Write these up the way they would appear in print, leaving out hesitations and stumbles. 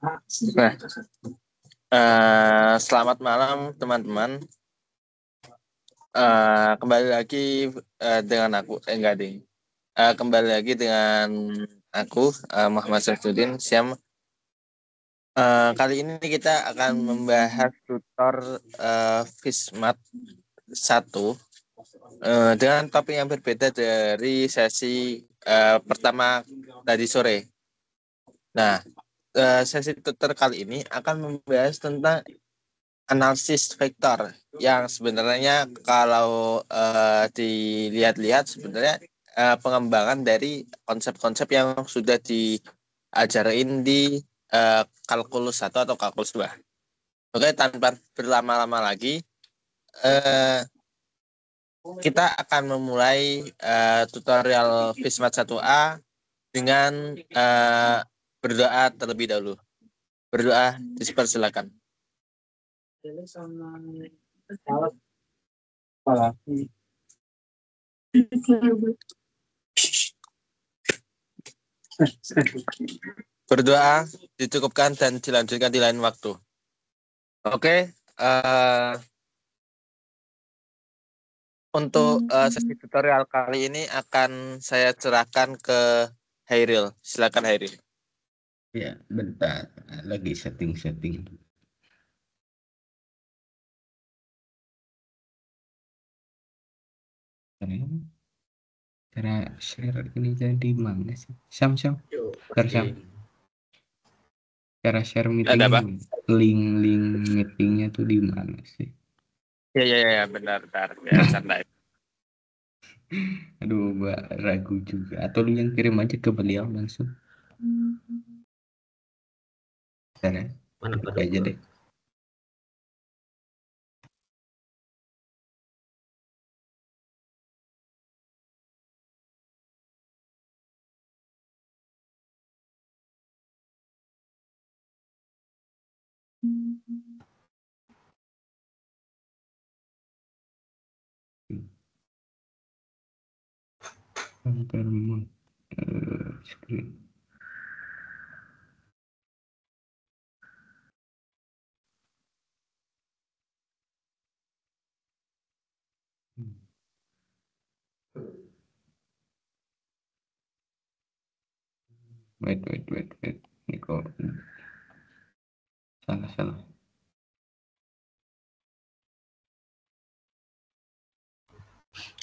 Nah, selamat malam teman-teman. Kembali lagi dengan aku, enggak ding. Kembali lagi dengan aku, Muhammad Syafruddin Syam. Kali ini kita akan membahas tutor Fismat 1 dengan topik yang berbeda dari sesi pertama tadi sore. Nah, sesi tutor kali ini akan membahas tentang analisis vektor yang sebenarnya kalau dilihat-lihat sebenarnya pengembangan dari konsep-konsep yang sudah diajarin di kalkulus 1 atau kalkulus 2. Oke, tanpa berlama-lama lagi kita akan memulai tutorial Fismat 1A dengan berdoa terlebih dahulu. Berdoa, dipersilakan. Berdoa dicukupkan dan dilanjutkan di lain waktu. Oke, untuk sesi tutorial kali ini akan saya cerahkan ke Hairil. Silakan Hairil. Ya, bentar. Lagi setting. Cara share ini jadi mana sih? Sam. Cara share meeting, Ada apa? link meetingnya tuh di mana sih? Ya, benar. Ya, santai. Aduh, gua ragu juga. Atau lu yang kirim aja ke beliau langsung. Cara Mana aja deh. Screen. Wait. Ini kok salah.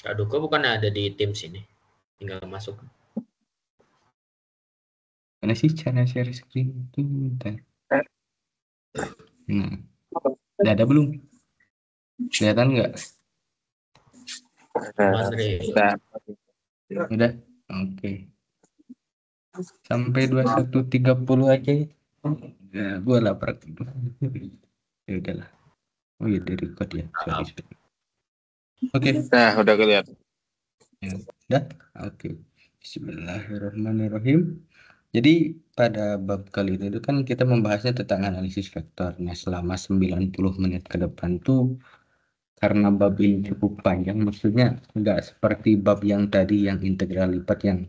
Kak Duko bukan ada di tim sini, tinggal masuk. Mana sih cara share screen itu? Bentar. Nah, udah ada belum? Kelihatan nggak? Mas Re, Udah? Oke. Sampai 21.30 aja ya. Ya, gue lapar. Ya udahlah. Oh iya, di record ya. Sorry. Oke. Nah, udah kelihatan. Ya, udah? Oke. Bismillahirrahmanirrahim. Jadi pada bab kali ini itu kan kita membahasnya tentang analisis vektor. Nah, selama 90 menit ke depan tuh karena bab ini cukup panjang, maksudnya nggak seperti bab yang tadi yang integral lipat, yang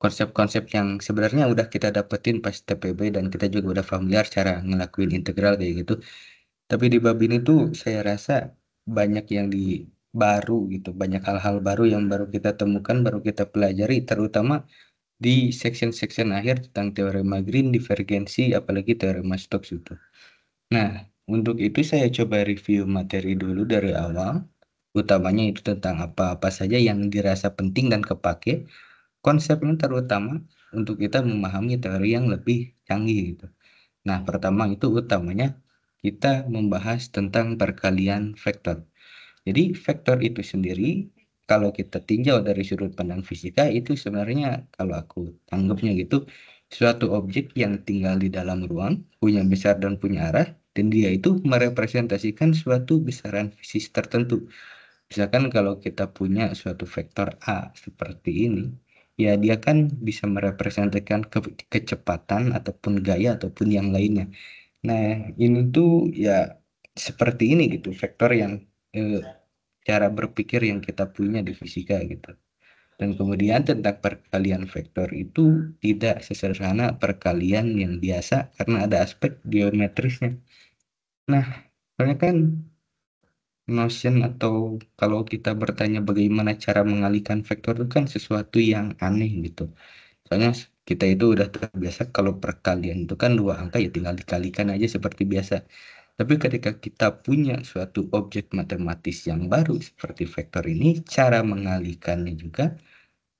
konsep-konsep yang sebenarnya udah kita dapetin pas TPB dan kita juga udah familiar cara ngelakuin integral kayak gitu. Tapi di bab ini tuh saya rasa banyak yang baru gitu, banyak hal-hal baru yang baru kita temukan, baru kita pelajari, terutama di section-section akhir tentang teorema Green, divergensi, apalagi teorema Stokes itu. Nah, untuk itu saya coba review materi dulu dari awal, utamanya itu tentang apa-apa saja yang dirasa penting dan kepake, konsepnya terutama untuk kita memahami teori yang lebih canggih gitu. Nah, pertama itu utamanya kita membahas tentang perkalian vektor. Jadi vektor itu sendiri kalau kita tinjau dari sudut pandang fisika itu sebenarnya kalau aku tanggapnya gitu suatu objek yang tinggal di dalam ruang, punya besar dan punya arah, dan dia itu merepresentasikan suatu besaran fisik tertentu. Misalkan kalau kita punya suatu vektor A seperti ini, ya dia kan bisa merepresentasikan kecepatan ataupun gaya ataupun yang lainnya. Nah, ini tuh ya seperti ini gitu, vektor yang cara berpikir yang kita punya di fisika gitu. Dan kemudian tentang perkalian vektor itu tidak sesederhana perkalian yang biasa karena ada aspek geometrisnya. Nah, soalnya kan notion atau kalau kita bertanya bagaimana cara mengalihkan vektor itu kan sesuatu yang aneh gitu. Soalnya kita itu udah terbiasa kalau perkalian itu kan dua angka ya tinggal dikalikan aja seperti biasa. Tapi ketika kita punya suatu objek matematis yang baru seperti vektor ini, cara mengalihkannya juga,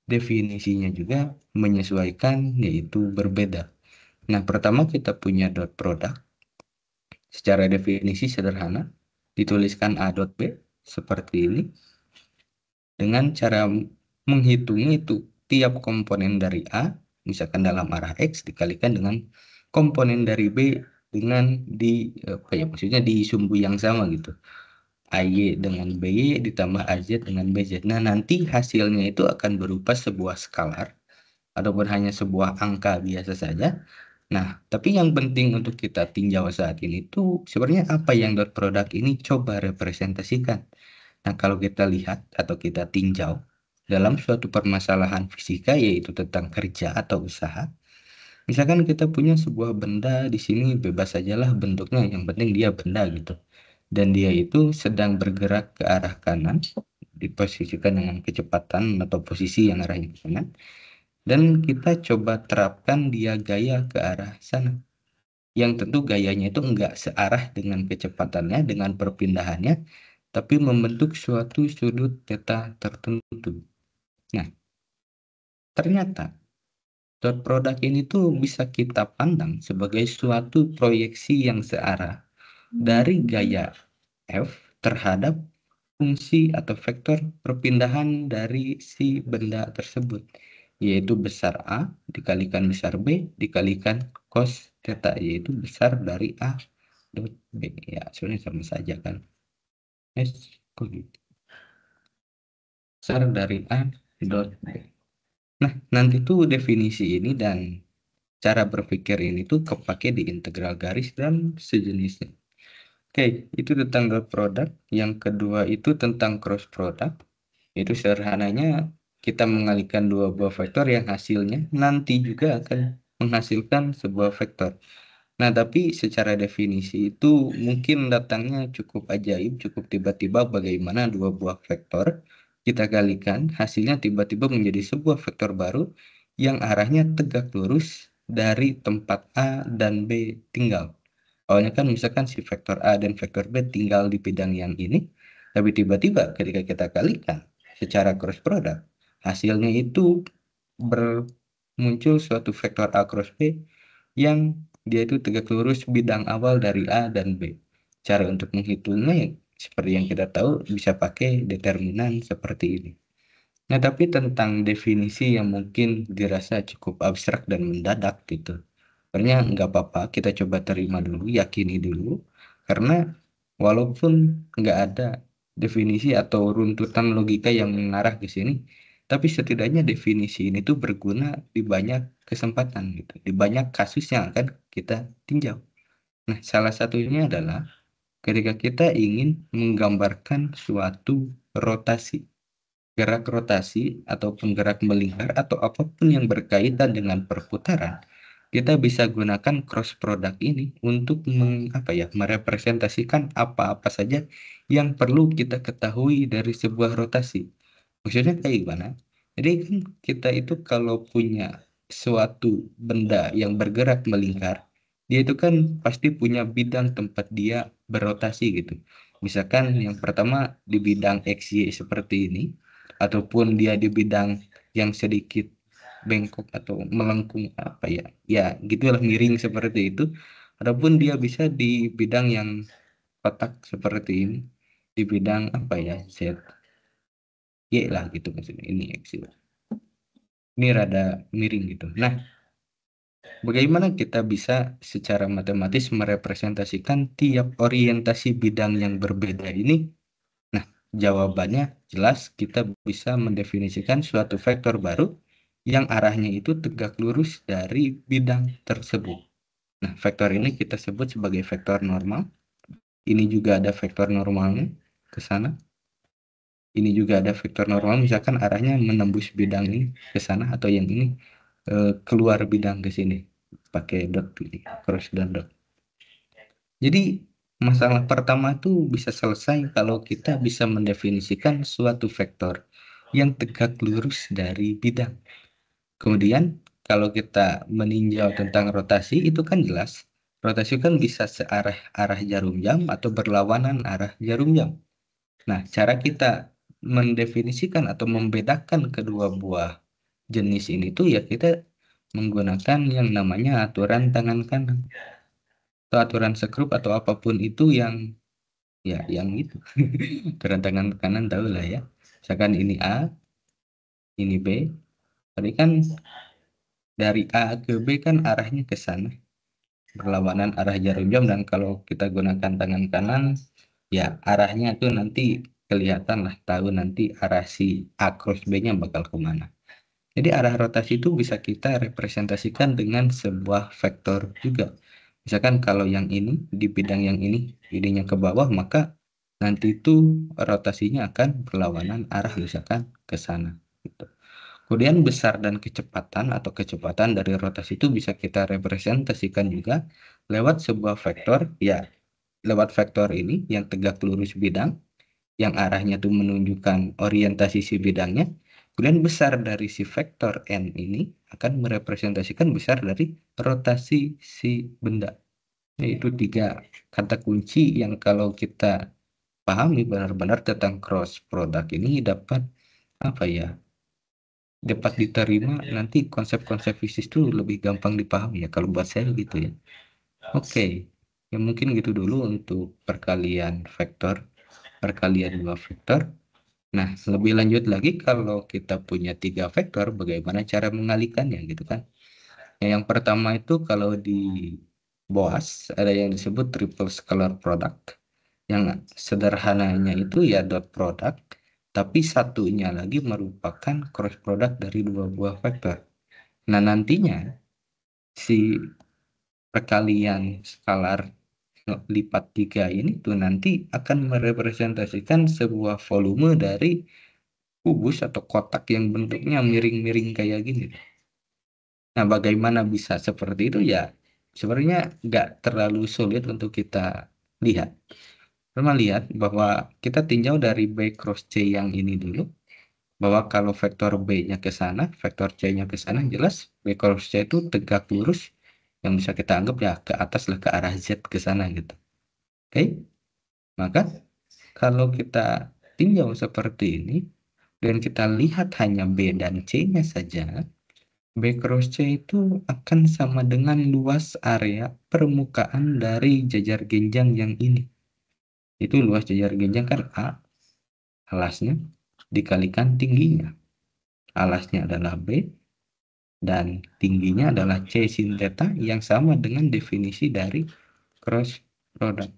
definisinya juga menyesuaikan yaitu berbeda. Nah, pertama kita punya dot product. Secara definisi sederhana, dituliskan A dot B seperti ini. Dengan cara menghitung itu tiap komponen dari A, misalkan dalam arah X dikalikan dengan komponen dari B dengan maksudnya di sumbu yang sama gitu. AY dengan BY ditambah AZ dengan BZ. Nah, nanti hasilnya itu akan berupa sebuah skalar ataupun hanya sebuah angka biasa saja. Nah, tapi yang penting untuk kita tinjau saat ini tuh sebenarnya apa yang dot product ini coba representasikan. Nah, kalau kita lihat atau kita tinjau dalam suatu permasalahan fisika yaitu tentang kerja atau usaha, misalkan kita punya sebuah benda di sini bebas sajalah bentuknya, yang penting dia benda gitu. Dan dia itu sedang bergerak ke arah kanan, diposisikan dengan kecepatan atau posisi yang arahnya ke kanan. Dan kita coba terapkan dia gaya ke arah sana. Yang tentu gayanya itu enggak searah dengan kecepatannya, dengan perpindahannya, tapi membentuk suatu sudut theta tertentu. Nah, ternyata dot product ini tuh bisa kita pandang sebagai suatu proyeksi yang searah dari gaya F terhadap fungsi atau vektor perpindahan dari si benda tersebut, yaitu besar A dikalikan besar B dikalikan cos theta, yaitu besar dari A dot B. Ya, sebenarnya sama saja kan. Kok gitu? Besar dari A dot B. Nah, nanti tuh definisi ini dan cara berpikir ini tuh kepake di integral garis dan sejenisnya. Oke, itu tentang dot product. Yang kedua itu tentang cross product. Itu sederhananya kita mengalihkan dua buah vektor yang hasilnya nanti juga akan menghasilkan sebuah vektor. Nah, tapi secara definisi itu mungkin datangnya cukup ajaib, cukup tiba-tiba bagaimana dua buah vektor kita kalikan, hasilnya tiba-tiba menjadi sebuah vektor baru yang arahnya tegak lurus dari tempat A dan B tinggal. Awalnya kan misalkan si vektor A dan vektor B tinggal di bidang yang ini, tapi tiba-tiba ketika kita kalikan secara cross product, hasilnya itu muncul suatu vektor A cross B yang dia itu tegak lurus bidang awal dari A dan B. Cara untuk menghitungnya ya, seperti yang kita tahu bisa pakai determinan seperti ini. Nah, tapi tentang definisi yang mungkin dirasa cukup abstrak dan mendadak gitu. Sebenarnya nggak apa-apa, kita coba terima dulu, yakini dulu. Karena walaupun nggak ada definisi atau runtutan logika yang mengarah ke sini, tapi setidaknya definisi ini tuh berguna di banyak kesempatan gitu, di banyak kasus yang akan kita tinjau. Nah, salah satunya adalah ketika kita ingin menggambarkan suatu rotasi, gerak rotasi ataupun gerak melingkar atau apapun yang berkaitan dengan perputaran, kita bisa gunakan cross product ini untuk merepresentasikan apa-apa saja yang perlu kita ketahui dari sebuah rotasi. Maksudnya kayak gimana? Jadi kan kita itu kalau punya suatu benda yang bergerak melingkar, dia itu kan pasti punya bidang tempat dia berotasi gitu. Misalkan yang pertama di bidang XY seperti ini, ataupun dia di bidang yang sedikit bengkok atau melengkung ya gitulah miring seperti itu, ataupun dia bisa di bidang yang kotak seperti ini, di bidang Z Y lah gitu maksudnya, ini X ini rada miring gitu. Nah, bagaimana kita bisa secara matematis merepresentasikan tiap orientasi bidang yang berbeda ini? Nah, jawabannya jelas kita bisa mendefinisikan suatu vektor baru yang arahnya itu tegak lurus dari bidang tersebut. Nah, vektor ini kita sebut sebagai vektor normal. Ini juga ada vektor normalnya ke sana. ini juga ada vektor normal, misalkan arahnya menembus bidang ini ke sana, atau yang ini keluar bidang ke sini pakai dot ini, cross dan dot. Jadi masalah pertama tuh bisa selesai kalau kita bisa mendefinisikan suatu vektor yang tegak lurus dari bidang. Kemudian kalau kita meninjau tentang rotasi, itu kan jelas rotasi kan bisa arah jarum jam atau berlawanan arah jarum jam. Nah, cara kita mendefinisikan atau membedakan kedua buah jenis ini tuh ya kita menggunakan yang namanya aturan tangan kanan atau aturan sekrup atau apapun itu yang ya yang itu. Aturan tangan kanan tahu lah ya. Misalkan ini A, ini B. Tadi kan dari A ke B kan arahnya ke sana, berlawanan arah jarum jam, dan kalau kita gunakan tangan kanan ya arahnya tuh nanti kelihatan lah, tahu nanti arah si A cross B-nya bakal kemana. Jadi arah rotasi itu bisa kita representasikan dengan sebuah vektor juga. Misalkan kalau yang ini di bidang yang ininya ke bawah, maka nanti itu rotasinya akan berlawanan arah misalkan ke sana. Gitu. Kemudian besar dan kecepatan atau kecepatan dari rotasi itu bisa kita representasikan juga lewat sebuah vektor, ya lewat vektor ini yang tegak lurus bidang, yang arahnya tuh menunjukkan orientasi si bidangnya. Kemudian besar dari si vektor N ini akan merepresentasikan besar dari rotasi si benda. Yaitu 3 kata kunci yang kalau kita pahami benar-benar tentang cross product ini dapat apa ya? Dapat diterima, nanti konsep-konsep fisik itu lebih gampang dipahami ya kalau buat saya gitu ya. Oke. Ya mungkin gitu dulu untuk perkalian vektor, perkalian 2 vektor. Nah, lebih lanjut lagi kalau kita punya 3 vektor, bagaimana cara mengalikannya gitu kan. Yang pertama itu kalau di BOAS ada yang disebut triple scalar product. Yang sederhananya itu ya dot product, tapi satunya lagi merupakan cross product dari 2 buah vektor. Nah, nantinya si perkalian skalar lipat 3 ini tuh nanti akan merepresentasikan sebuah volume dari kubus atau kotak yang bentuknya miring-miring kayak gini. Nah, bagaimana bisa seperti itu ya? Sebenarnya nggak terlalu sulit untuk kita lihat. Pertama lihat bahwa kita tinjau dari B cross C yang ini dulu. Bahwa kalau vektor B-nya ke sana, vektor C-nya ke sana, jelas B cross C itu tegak lurus. Yang bisa kita anggap ya ke atas lah, ke arah Z ke sana gitu. Oke? Maka kalau kita tinjau seperti ini, dan kita lihat hanya B dan C-nya saja, B cross C itu akan sama dengan luas area permukaan dari jajar genjang yang ini. Itu luas jajar genjang kan A, alasnya, dikalikan tingginya. Alasnya adalah B, dan tingginya adalah C sin theta yang sama dengan definisi dari cross product.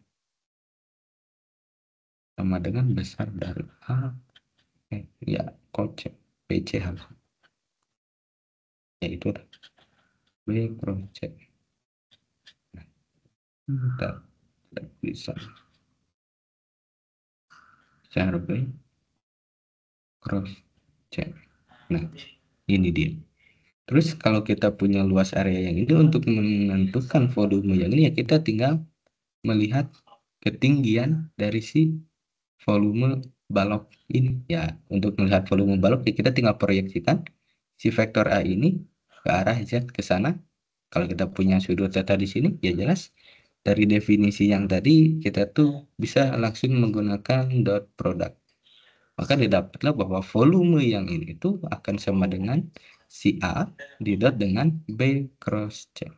Sama dengan besar dari A, ya, kocek, BC harus. Ya itu B cross C. Kita bisa cara B cross C. Nah, ini dia. Terus kalau kita punya luas area yang ini, untuk menentukan volume yang ini ya kita tinggal melihat ketinggian dari si volume balok ini. Ya, untuk melihat volume balok ya kita tinggal proyeksikan si vektor A ini ke arah Z ke sana. Kalau kita punya sudut theta di sini ya jelas dari definisi yang tadi kita tuh bisa langsung menggunakan dot product. Maka didapatlah bahwa volume yang ini tuh akan sama dengan si A didot dengan B cross C.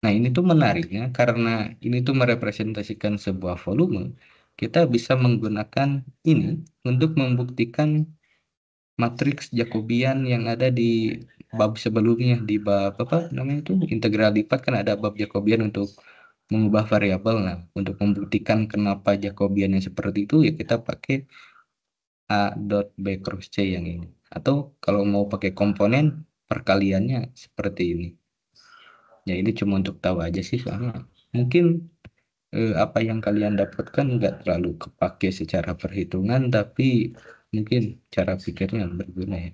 Nah, ini tuh menariknya karena ini tuh merepresentasikan sebuah volume. Kita bisa menggunakan ini untuk membuktikan matriks Jacobian yang ada di bab sebelumnya, di bab apa namanya itu integral lipat kan ada bab Jacobian untuk mengubah variabel. Nah, untuk membuktikan kenapa Jacobiannya seperti itu ya kita pakai A dot B cross C yang ini. Atau kalau mau pakai komponen perkaliannya seperti ini. Ya ini cuma untuk tahu aja sih, soalnya mungkin apa yang kalian dapatkan nggak terlalu kepake secara perhitungan, tapi mungkin cara pikirnya berguna ya.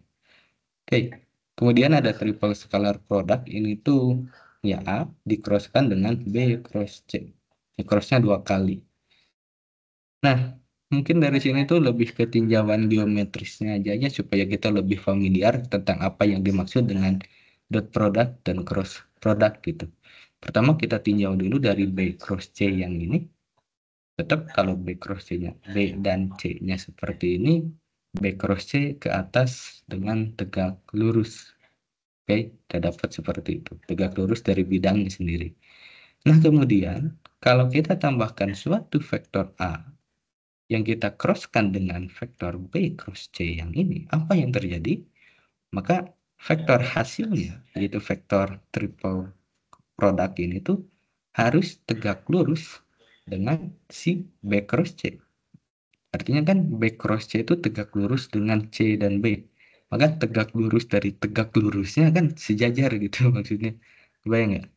Oke, kemudian ada triple scalar product. Ini tuh ya A di-crosskan dengan B cross C. Crossnya 2 kali. Nah, mungkin dari sini tuh lebih ke tinjauan geometrisnya aja ya, supaya kita lebih familiar tentang apa yang dimaksud dengan dot product dan cross product gitu. Pertama kita tinjau dulu dari B cross C yang ini. Tetap kalau B cross C-nya B dan C-nya seperti ini, B cross C ke atas dengan tegak lurus. Oke, kita dapat seperti itu, tegak lurus dari bidangnya sendiri. Nah, kemudian kalau kita tambahkan suatu vektor A yang kita crosskan dengan vektor B cross C yang ini, apa yang terjadi? Maka vektor hasilnya, yaitu vektor triple product ini tuh harus tegak lurus dengan si B cross C. Artinya kan B cross C itu tegak lurus dengan C dan B. Maka tegak lurus dari tegak lurusnya kan sejajar gitu maksudnya. Bayang nggak?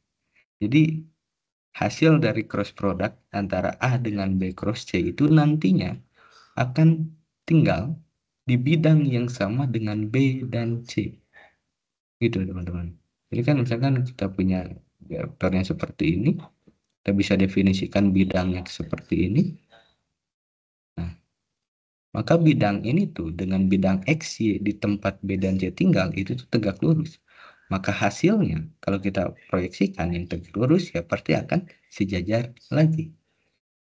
Jadi hasil dari cross product antara A dengan B cross C itu nantinya akan tinggal di bidang yang sama dengan B dan C. Gitu teman-teman. Jadi kan misalkan kita punya vektornya seperti ini, kita bisa definisikan bidangnya seperti ini. Nah, maka bidang ini tuh dengan bidang X, Y di tempat B dan C tinggal itu tuh tegak lurus. Maka hasilnya kalau kita proyeksikan yang tegak lurus ya pasti akan sejajar lagi.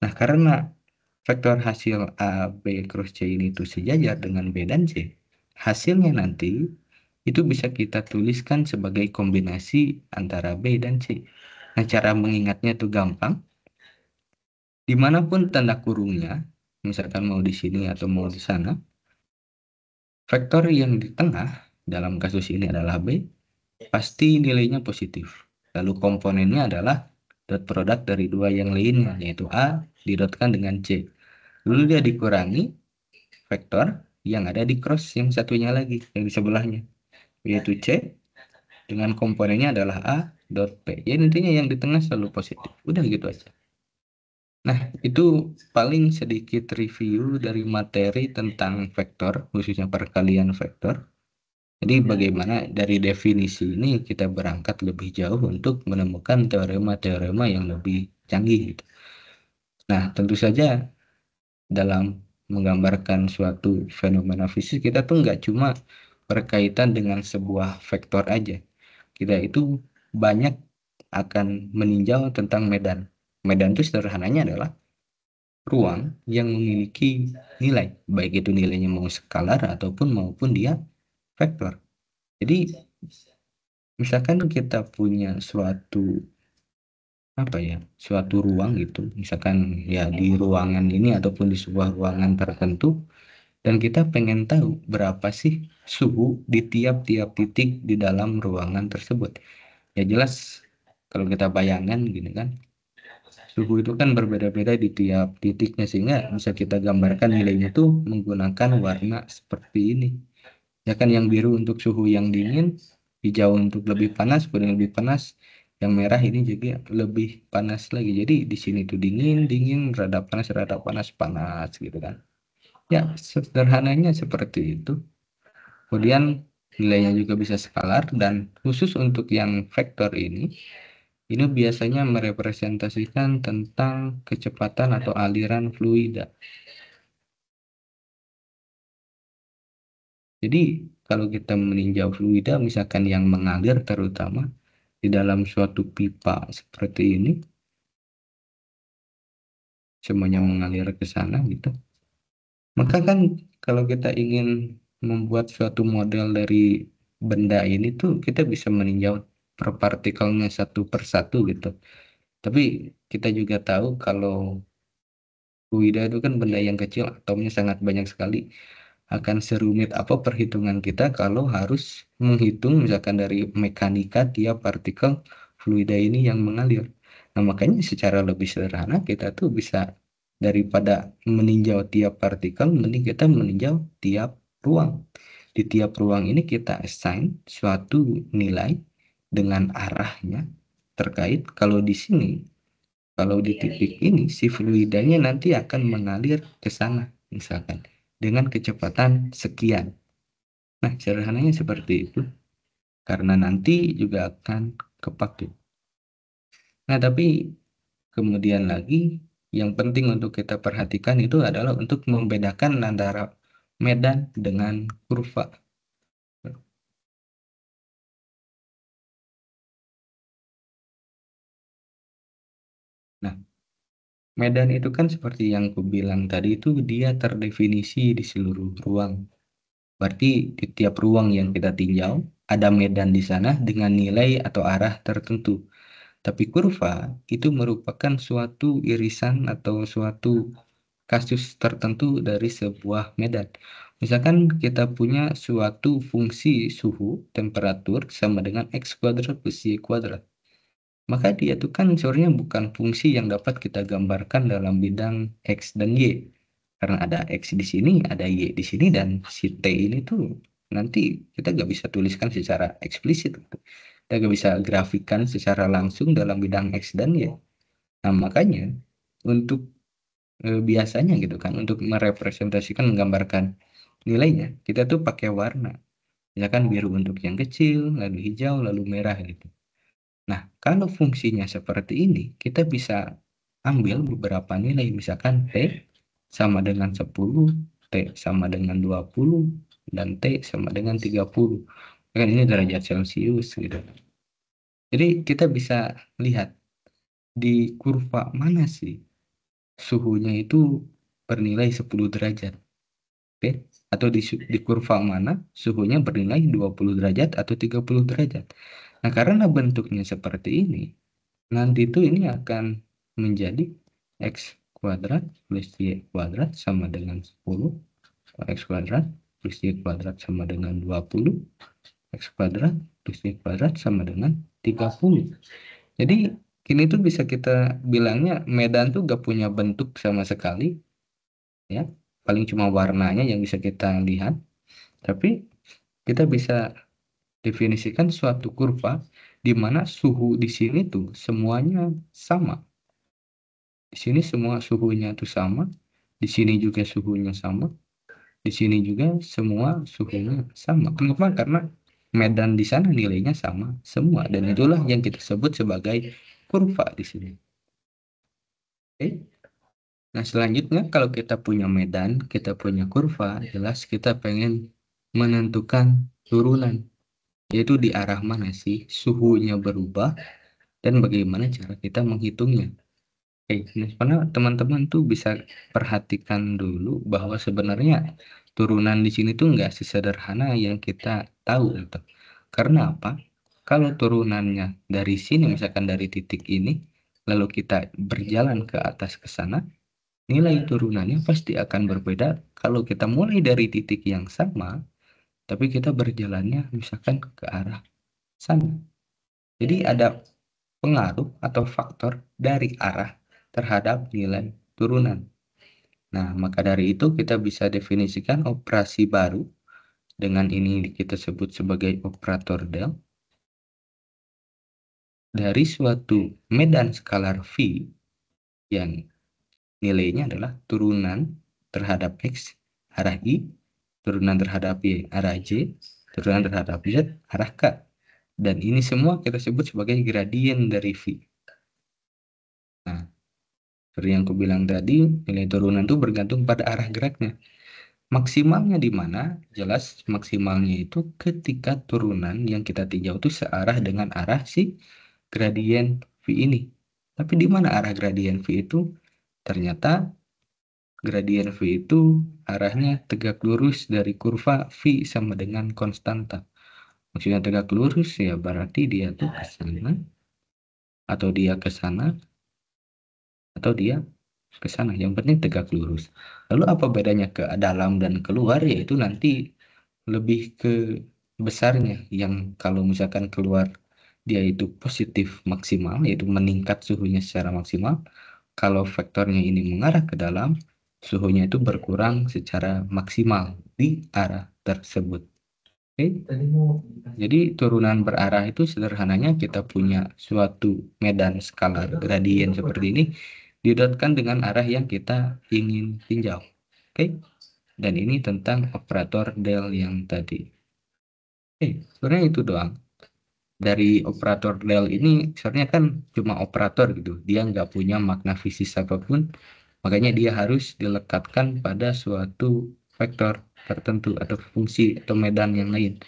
Nah, karena vektor hasil A, B, cross C ini tuh sejajar dengan B dan C, hasilnya nanti itu bisa kita tuliskan sebagai kombinasi antara B dan C. Nah, cara mengingatnya tuh gampang. Dimanapun tanda kurungnya, misalkan mau di sini atau mau di sana, vektor yang di tengah dalam kasus ini adalah B, pasti nilainya positif. Lalu komponennya adalah dot product dari dua yang lainnya, yaitu A didotkan dengan C. Lalu dia dikurangi vektor yang ada di cross yang satunya lagi, yang di sebelahnya, yaitu C dengan komponennya adalah A dot P. Ya intinya yang di tengah selalu positif. Udah gitu aja. Nah, itu paling sedikit review dari materi tentang vektor, khususnya perkalian vektor. Jadi bagaimana dari definisi ini kita berangkat lebih jauh untuk menemukan teorema-teorema yang lebih canggih gitu. Nah, tentu saja dalam menggambarkan suatu fenomena fisik kita tuh nggak cuma berkaitan dengan sebuah vektor aja. Kita itu banyak akan meninjau tentang medan. Medan itu sederhananya adalah ruang yang memiliki nilai, baik itu nilainya mau skalar maupun dia vektor. Jadi misalkan kita punya suatu ruang gitu, misalkan ya di ruangan ini ataupun di sebuah ruangan tertentu, dan kita pengen tahu berapa sih suhu di tiap-tiap titik di dalam ruangan tersebut. Ya jelas kalau kita bayangkan gini kan, suhu itu kan berbeda-beda di tiap titiknya, sehingga bisa kita gambarkan nilainya tuh menggunakan warna seperti ini. Ya kan, yang biru untuk suhu yang dingin, hijau untuk lebih panas, kuning lebih panas, yang merah ini juga lebih panas lagi. Jadi di sini tuh dingin, dingin, rada panas, panas gitu kan. Ya, sederhananya seperti itu. Kemudian nilainya juga bisa skalar, dan khusus untuk yang vektor ini biasanya merepresentasikan tentang kecepatan atau aliran fluida. Jadi kalau kita meninjau fluida, misalkan yang mengalir terutama di dalam suatu pipa seperti ini, semuanya mengalir ke sana gitu. Maka kan kalau kita ingin membuat suatu model dari benda ini tuh kita bisa meninjau per partikelnya satu per satu gitu. Tapi kita juga tahu kalau fluida itu kan benda yang kecil, atomnya sangat banyak sekali. Akan serumit apa perhitungan kita kalau harus menghitung misalkan dari mekanika tiap partikel fluida ini yang mengalir. Nah, makanya secara lebih sederhana kita tuh bisa, daripada meninjau tiap partikel, mending kita meninjau tiap ruang. Di tiap ruang ini kita assign suatu nilai dengan arahnya terkait. Kalau di sini Kalau di titik ini, si fluidanya nanti akan mengalir ke sana, misalkan, dengan kecepatan sekian. Nah, sederhananya seperti itu. Karena nanti juga akan kepake. Nah, tapi kemudian lagi, yang penting untuk kita perhatikan itu adalah untuk membedakan antara medan dengan kurva. Nah, medan itu kan seperti yang aku bilang tadi itu dia terdefinisi di seluruh ruang. Berarti di tiap ruang yang kita tinjau ada medan di sana dengan nilai atau arah tertentu. Tapi kurva itu merupakan suatu irisan atau suatu kasus tertentu dari sebuah medan. Misalkan kita punya suatu fungsi suhu, temperatur sama dengan X kuadrat plus Y kuadrat. Maka dia itu kan sebenarnya bukan fungsi yang dapat kita gambarkan dalam bidang X dan Y. Karena ada X di sini, ada Y di sini, dan si T ini tuh nanti kita nggak bisa tuliskan secara eksplisit. Kita nggak bisa grafikan secara langsung dalam bidang X dan Y. Nah, makanya untuk biasanya gitu kan, untuk merepresentasikan, menggambarkan nilainya, kita tuh pakai warna. Misalkan biru untuk yang kecil, lalu hijau, lalu merah gitu. Nah, kalau fungsinya seperti ini, kita bisa ambil beberapa nilai. Misalkan T sama dengan 10, T sama dengan 20, dan T sama dengan 30. Kan ini derajat Celcius gitu. Jadi kita bisa lihat di kurva mana sih suhunya itu bernilai 10 derajat. Oke? Atau di kurva mana suhunya bernilai 20 derajat atau 30 derajat. Nah, karena bentuknya seperti ini, nanti itu ini akan menjadi X kuadrat plus Y kuadrat sama dengan 10, X kuadrat plus Y kuadrat sama dengan 20, X kuadrat plus Y kuadrat sama dengan 30. Jadi kini tuh bisa kita bilangnya medan tuh gak punya bentuk sama sekali, ya, paling cuma warnanya yang bisa kita lihat, tapi kita bisa definisikan suatu kurva di mana suhu di sini tuh semuanya sama. Di sini semua suhunya tuh sama, di sini juga suhunya sama, di sini juga semua suhunya sama. Kenapa? Karena medan di sana nilainya sama semua, dan itulah yang kita sebut sebagai kurva di sini. Oke. Nah, selanjutnya kalau kita punya medan, kita punya kurva, jelas kita pengen menentukan turunan, yaitu di arah mana sih suhunya berubah dan bagaimana cara kita menghitungnya. Oke, nah, karena teman-teman tuh bisa perhatikan dulu bahwa sebenarnya turunan di sini tuh nggak sesederhana yang kita tahu gitu. Karena apa? Kalau turunannya dari sini, misalkan dari titik ini, lalu kita berjalan ke atas ke sana, nilai turunannya pasti akan berbeda kalau kita mulai dari titik yang sama, tapi kita berjalannya misalkan ke arah sana. Jadi ada pengaruh atau faktor dari arah terhadap nilai turunan. Nah, maka dari itu kita bisa definisikan operasi baru dengan ini kita sebut sebagai operator del dari suatu medan skalar V yang nilainya adalah turunan terhadap X arah I, turunan terhadap Y arah J, turunan terhadap Z arah K. Dan ini semua kita sebut sebagai gradien dari V. Nah, seperti yang aku bilang tadi, nilai turunan itu bergantung pada arah geraknya. Maksimalnya di mana? Jelas maksimalnya itu ketika turunan yang kita tinjau itu searah dengan arah si gradien V ini. Tapi di mana arah gradien V itu? Ternyata gradien V itu arahnya tegak lurus dari kurva V sama dengan konstanta. Maksudnya tegak lurus ya berarti dia tuh ke sana, atau dia ke sana, atau dia ke sana. Yang penting tegak lurus. Lalu apa bedanya ke dalam dan keluar? Yaitu nanti lebih ke besarnya, yang kalau misalkan keluar dia itu positif maksimal, yaitu meningkat suhunya secara maksimal. Kalau vektornya ini mengarah ke dalam, suhunya itu berkurang secara maksimal di arah tersebut. Oke. Jadi turunan berarah itu sederhananya kita punya suatu medan skalar gradien seperti ini didotkan dengan arah yang kita ingin tinjau. Oke. Dan ini tentang operator del yang tadi. Oke, sebenarnya itu doang. Dari operator del ini sebenarnya kan cuma operator gitu. Dia nggak punya makna fisik apapun. Makanya dia harus dilekatkan pada suatu vektor tertentu atau fungsi atau medan yang lain.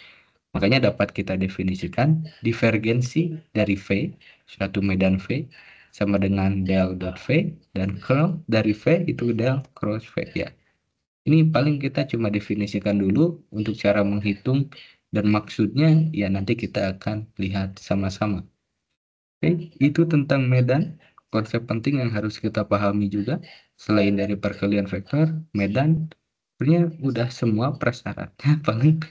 Makanya dapat kita definisikan divergensi dari V, suatu medan V, sama dengan del dot V, dan curl dari V itu del cross V ya. Ini paling kita cuma definisikan dulu untuk cara menghitung dan maksudnya ya nanti kita akan lihat sama-sama. Oke, itu tentang medan. Konsep penting yang harus kita pahami juga selain dari perkalian vektor, medan, sebenarnya udah semua prasyaratnya paling.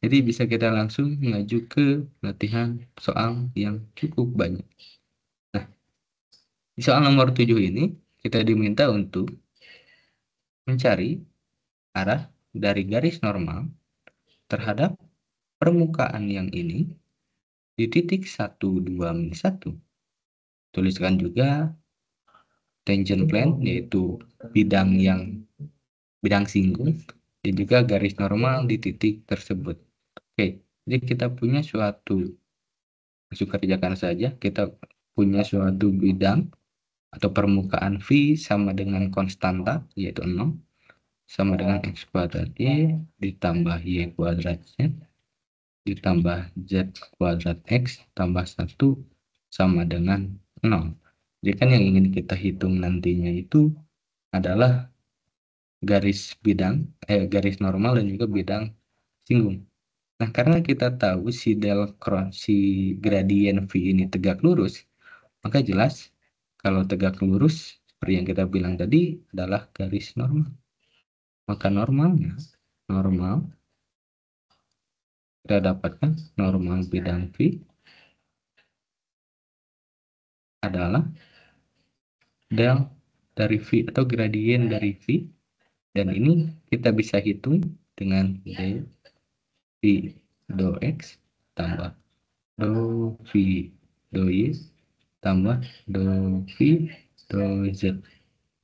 Jadi bisa kita langsung maju ke latihan soal yang cukup banyak. Nah, di soal nomor 7 ini kita diminta untuk mencari arah dari garis normal terhadap permukaan yang ini di titik 1, 2, 1. Tuliskan juga tangent plane, yaitu bidang singgung, dan juga garis normal di titik tersebut. Oke, jadi kita punya suatu, langsung kerjakan saja, kita punya suatu bidang atau permukaan V sama dengan konstanta, yaitu 0, sama dengan X kuadrat Y ditambah Y kuadrat Z ditambah Z kuadrat X tambah 1 sama dengan 0. Jadi kan yang ingin kita hitung nantinya itu adalah garis normal dan juga bidang singgung. Nah, karena kita tahu si gradien V ini tegak lurus, maka jelas kalau tegak lurus seperti yang kita bilang tadi adalah garis normal. Maka normal kita dapatkan normal bidang V adalah del dari V atau gradien dari V, dan ini kita bisa hitung dengan d V do X tambah do V do Y tambah do V do Z.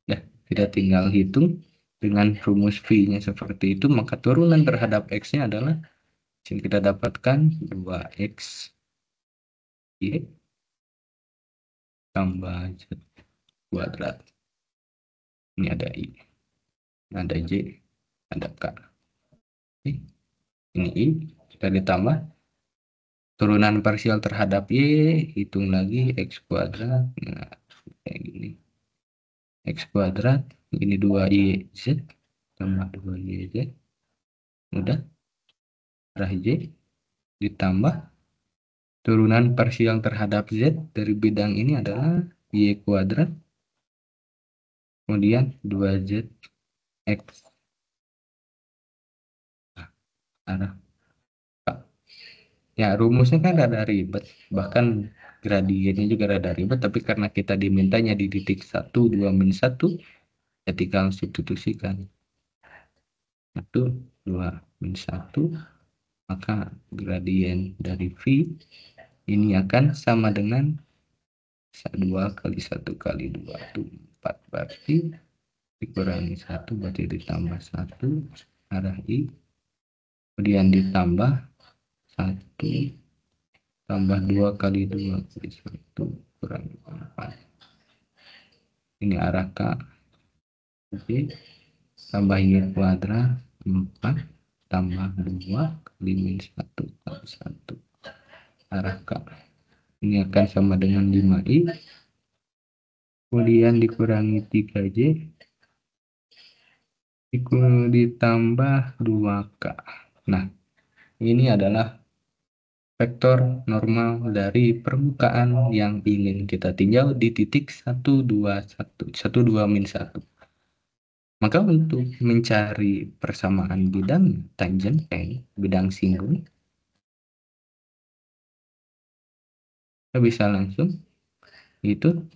Nah, kita tinggal hitung dengan rumus V-nya seperti itu, maka turunan terhadap X-nya adalah yang kita dapatkan 2X Y tambah Z kuadrat. Ini ada I, ada J, ada K. Oke. Ini I, kita ditambah turunan parsial terhadap Y, hitung lagi X kuadrat. Nah, kayak gini. X kuadrat, ini 2YZ tambah 2YZ. Udah. Arah J ditambah turunan parsial terhadap Z dari bidang ini adalah Y kuadrat, kemudian 2Z X arah K. Ya, rumusnya kan rada ribet, bahkan gradiennya juga rada ribet, tapi karena kita dimintanya di titik 1, 2, min 1, ya tinggal substitusikan. 1, 2, min 1, maka gradien dari V ini akan sama dengan 2 kali 1 kali 2 itu 4, berarti dikurangi 1 berarti ditambah 1 arah I, kemudian ditambah 1 tambah 2 kali 2 kali 1 kurangi 4, ini arah K. Oke, tambah Y kuadrat 4 tambah 2 kali min 1 kali 1 arah K. Ini akan sama dengan 5I, kemudian dikurangi 3J ditambah 2K. Nah, ini adalah vektor normal dari permukaan yang ingin kita tinjau di titik 1, 2, 1, min 1. Maka untuk mencari persamaan bidang tangent bidang singgung, kita bisa langsung itu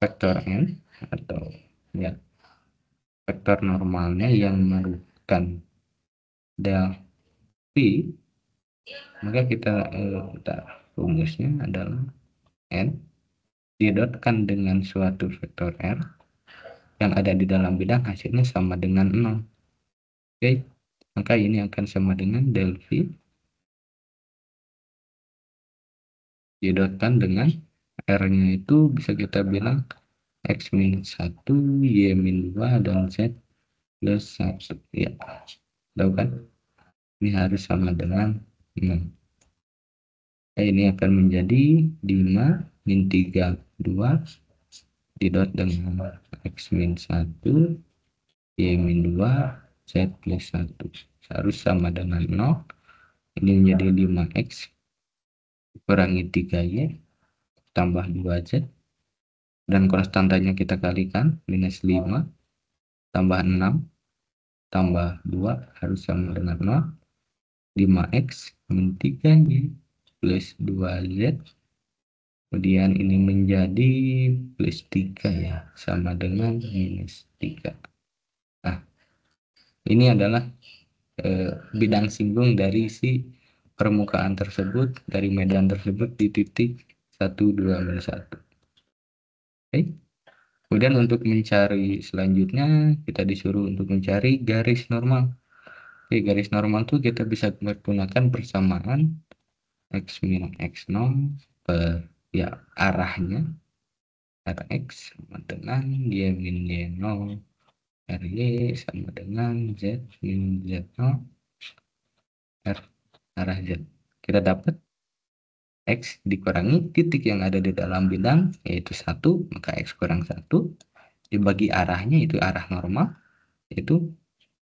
vektor n atau ya vektor normalnya yang merupakan del V Maka kita rumusnya adalah N didotkan dengan suatu vektor R yang ada di dalam bidang, hasilnya sama dengan 0. Oke, maka ini akan sama dengan del V didotkan dengan R-nya itu bisa kita bilang X min 1, Y min 2, dan Z plus 1. Ya, tahu kan? Ini harus sama dengan 6. Ini akan menjadi 5 min 3, 2 didot dengan X min 1, Y min 2, Z plus 1. Harus sama dengan 0. Ini menjadi 5X kurangi 3Y tambah 2Z. Dan konstantanya kita kalikan, minus 5 tambah 6 tambah 2 harus sama dengan 0. 5X min 3Y plus 2Z. Kemudian ini menjadi plus 3 ya, sama dengan minus 3. Nah, ini adalah bidang singgung dari si permukaan tersebut, dari medan tersebut di titik 1, 2, 1. Oke. Kemudian untuk mencari selanjutnya, kita disuruh untuk mencari garis normal. Oke, garis normal tuh kita bisa menggunakan persamaan X min X0 per ya arahnya Rx sama dengan Y min Y0 Ry sama dengan Z min Z0 R arah Z. Kita dapat X dikurangi titik yang ada di dalam bidang, yaitu 1, maka X kurang 1 dibagi arahnya, itu arah normal, yaitu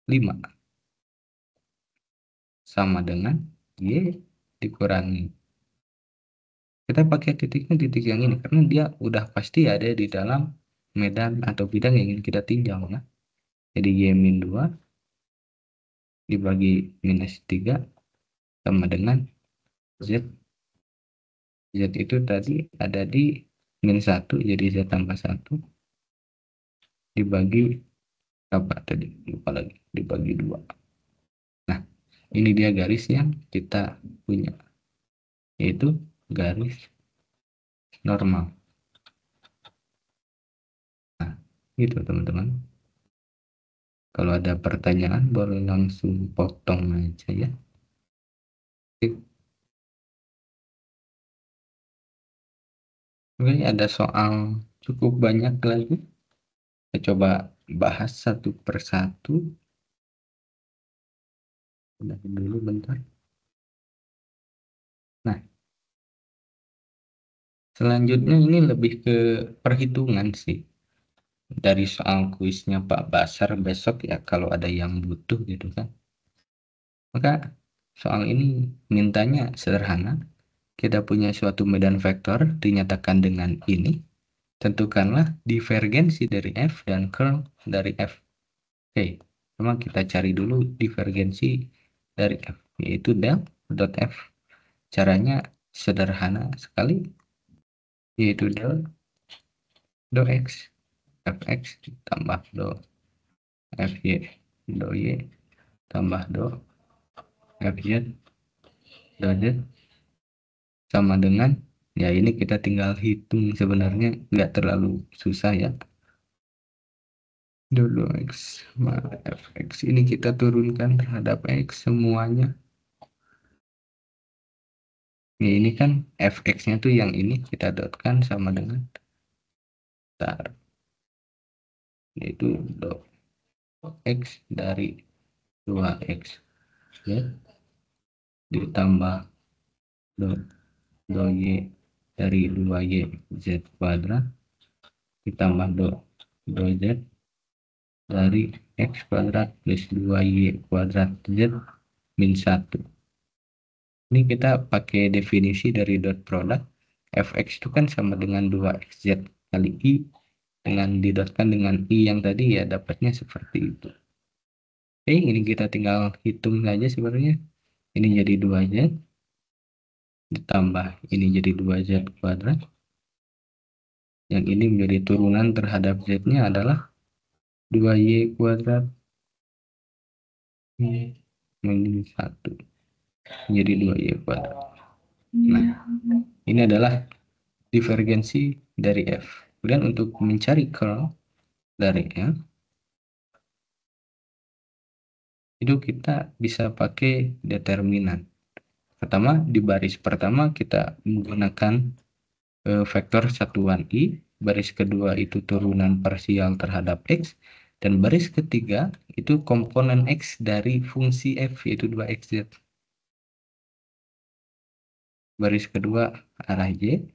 5 sama dengan Y dikurangi. Kita pakai titiknya titik yang ini karena dia udah pasti ada di dalam medan atau bidang yang ingin kita tinjau ya. Jadi Y min 2 dibagi minus 3 sama dengan Z. Z itu tadi ada di min 1, jadi Z tambah 1 dibagi apa tadi? Lupa lagi. Dibagi 2. Nah, ini dia garis yang kita punya, yaitu garis normal. Nah, gitu teman-teman. Kalau ada pertanyaan boleh langsung potong aja ya. Oke, ada soal cukup banyak lagi. Kita coba bahas satu persatu. Udah dulu bentar. Nah, selanjutnya ini lebih ke perhitungan sih. Dari soal kuisnya Pak Basar besok ya, kalau ada yang butuh gitu kan. Maka soal ini mintanya sederhana. Kita punya suatu medan vektor dinyatakan dengan ini. Tentukanlah divergensi dari F dan curl dari F. Oke, memang kita cari dulu divergensi dari F, yaitu del dot F. Caranya sederhana sekali, yaitu del do X, Fx tambah do Fy, do Y tambah do Fz, do Z sama dengan, ya ini kita tinggal hitung, sebenarnya nggak terlalu susah ya. Do X sama Fx ini kita turunkan terhadap X semuanya. Ya, ini kan Fx-nya tuh yang ini kita dotkan sama dengan tar, yaitu do X dari 2X ya, ditambah do Y dari 2Y Z kuadrat ditambah do Z dari X kuadrat plus 2Y kuadrat Z min 1. Ini kita pakai definisi dari dot product. Fx itu kan sama dengan 2xz kali I dengan didotkan dengan I yang tadi, ya dapatnya seperti itu. Oke, ini kita tinggal hitung saja sebenarnya. Ini jadi 2z ditambah ini jadi 2z kuadrat. Yang ini menjadi turunan terhadap z-nya adalah 2y kuadrat min 1. menjadi 2Y kuadrat. Nah, ini adalah divergensi dari F. Kemudian untuk mencari curl dari F, itu kita bisa pakai determinan. Pertama, di baris pertama kita menggunakan vektor satuan I, baris kedua itu turunan parsial terhadap X, dan baris ketiga itu komponen X dari fungsi F, yaitu 2XZ. Baris kedua arah Y,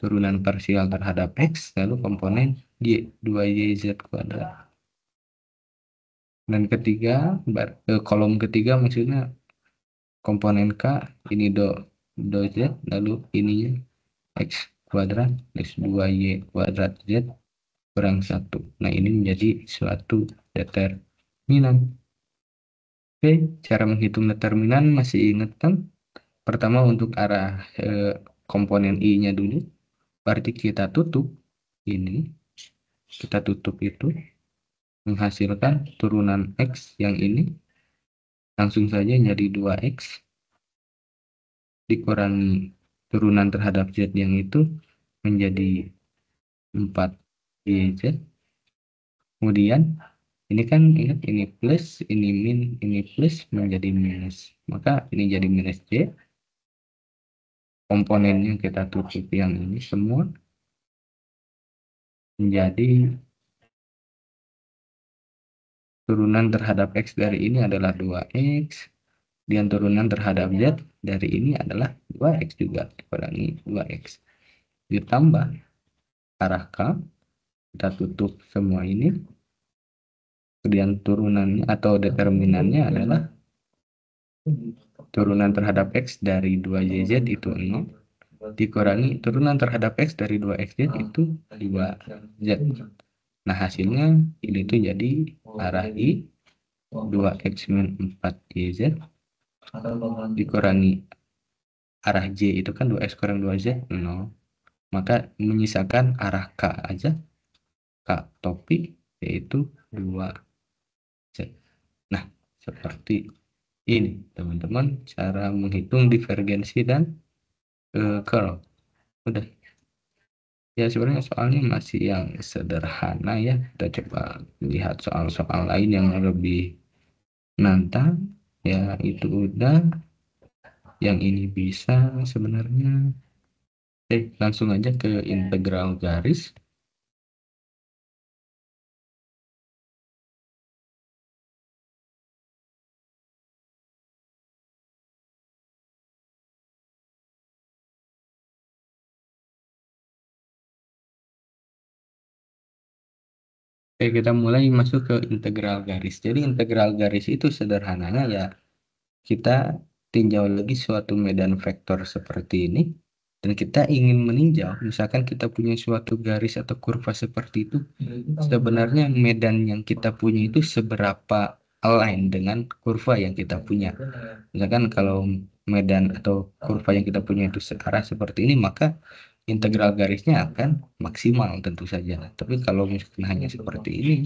turunan parsial terhadap X, lalu komponen Y, 2YZ kuadrat. Dan ketiga, kolom ketiga maksudnya komponen K, ini do Z, lalu ininya X kuadrat, X 2Y kuadrat Z kurang 1. Nah, ini menjadi suatu determinan. Oke, cara menghitung determinan masih ingat kan? Pertama untuk arah komponen I-nya dulu. Berarti kita tutup ini. Kita tutup itu. Menghasilkan turunan X yang ini. Langsung saja jadi 2X. Dikurangi turunan terhadap Z yang itu menjadi 4YZ. Kemudian ini kan ingat ini plus, ini min, ini plus menjadi minus. Maka ini jadi minus Y. Komponennya kita tutup yang ini semua menjadi turunan terhadap X dari ini adalah 2X. Dan turunan terhadap Z dari ini adalah 2X juga. Dikurangi 2X. Ditambah arah K. Kita tutup semua ini. Kemudian turunannya atau determinannya adalah turunan terhadap X dari 2YZ itu 0. Dikurangi turunan terhadap X dari 2XZ itu 2Z. Nah, hasilnya ini tuh jadi arah I 2X min 4YZ dikurangi arah J itu kan 2X kurang 2Z 0. Maka menyisakan arah K aja, K topik, yaitu 2Z. Nah, seperti ini teman-teman cara menghitung divergensi dan curl. Udah. Ya, sebenarnya soalnya masih yang sederhana ya. Kita coba lihat soal-soal lain yang lebih nantang. Ya, itu udah. Yang ini bisa sebenarnya. Langsung aja ke integral garis. Kita mulai masuk ke integral garis. Jadi integral garis itu sederhananya ya kita tinjau lagi suatu medan vektor seperti ini dan kita ingin meninjau, misalkan kita punya suatu garis atau kurva seperti itu, sebenarnya medan yang kita punya itu seberapa align dengan kurva yang kita punya. Misalkan kalau medan atau kurva yang kita punya itu searah seperti ini, maka integral garisnya akan maksimal tentu saja. Tapi kalau misalkan hanya seperti ini,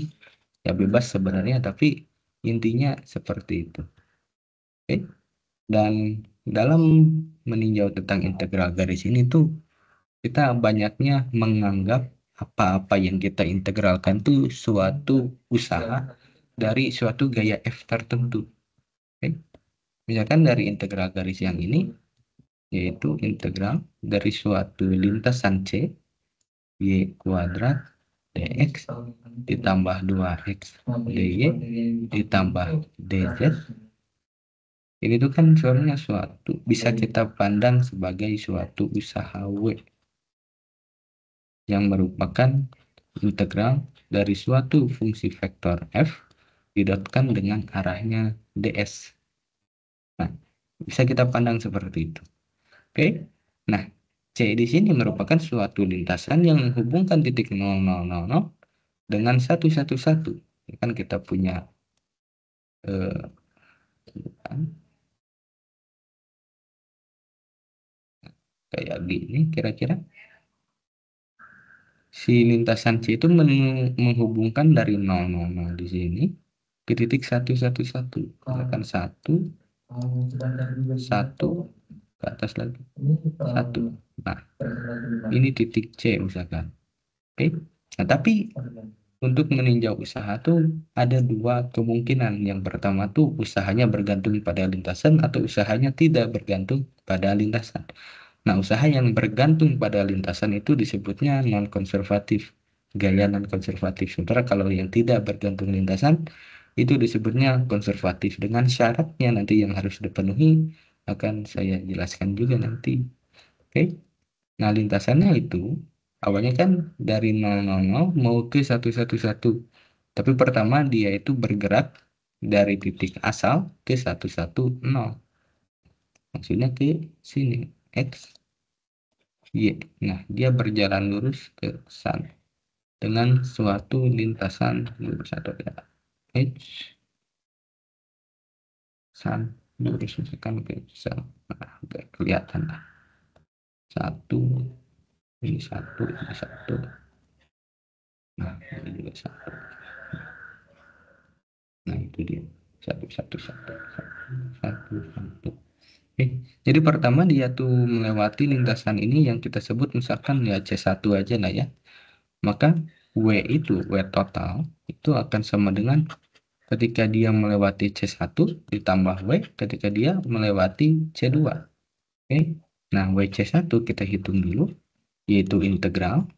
ya bebas sebenarnya, tapi intinya seperti itu. Oke. Dan dalam meninjau tentang integral garis ini tuh kita banyaknya menganggap apa-apa yang kita integralkan itu suatu usaha dari suatu gaya F tertentu. Oke. Misalkan dari integral garis yang ini, yaitu integral dari suatu lintasan C, Y kuadrat dx ditambah 2x dy ditambah dz. Ini tuh kan sebenarnya suatu bisa kita pandang sebagai suatu usaha W yang merupakan integral dari suatu fungsi vektor f didotkan dengan arahnya ds. Nah, bisa kita pandang seperti itu. Oke. Nah, C di sini merupakan suatu lintasan yang menghubungkan titik 0, 0, 0, 0 dengan 1, 1, 1. Kan kita punya kayak gini kira-kira. Si lintasan C itu menghubungkan dari 0, 0, 0 di sini ke titik 1, 1, 1. Misalkan 1, 1 ke atas lagi 1. Nah, ini titik C misalkan. Oke. Nah, tapi untuk meninjau usaha tuh ada dua kemungkinan. Yang pertama tuh usahanya bergantung pada lintasan atau usahanya tidak bergantung pada lintasan. Nah, usaha yang bergantung pada lintasan itu disebutnya non-konservatif, gaya non-konservatif. Sementara kalau yang tidak bergantung lintasan itu disebutnya konservatif. Dengan syaratnya nanti yang harus dipenuhi akan saya jelaskan juga nanti. Oke. Nah, lintasannya itu awalnya kan dari 000 mau ke 111. Tapi pertama dia itu bergerak dari titik asal ke 110. Maksudnya ke sini, X, Y. Nah, dia berjalan lurus ke sana dengan suatu lintasan lurus atau ya, H, san, lurus misalkan ke sana. Nah, udah kelihatan lah. 1, ini 1, ini 1. Nah, ini juga 1. Nah, itu dia. 1, 1, 1, 1, 1. Jadi pertama dia tuh melewati lintasan ini yang kita sebut misalkan ya C1 aja lah ya. Maka W itu, W total, itu akan sama dengan ketika dia melewati C1 ditambah W ketika dia melewati C2. Oke. Nah, WC1 kita hitung dulu, yaitu integral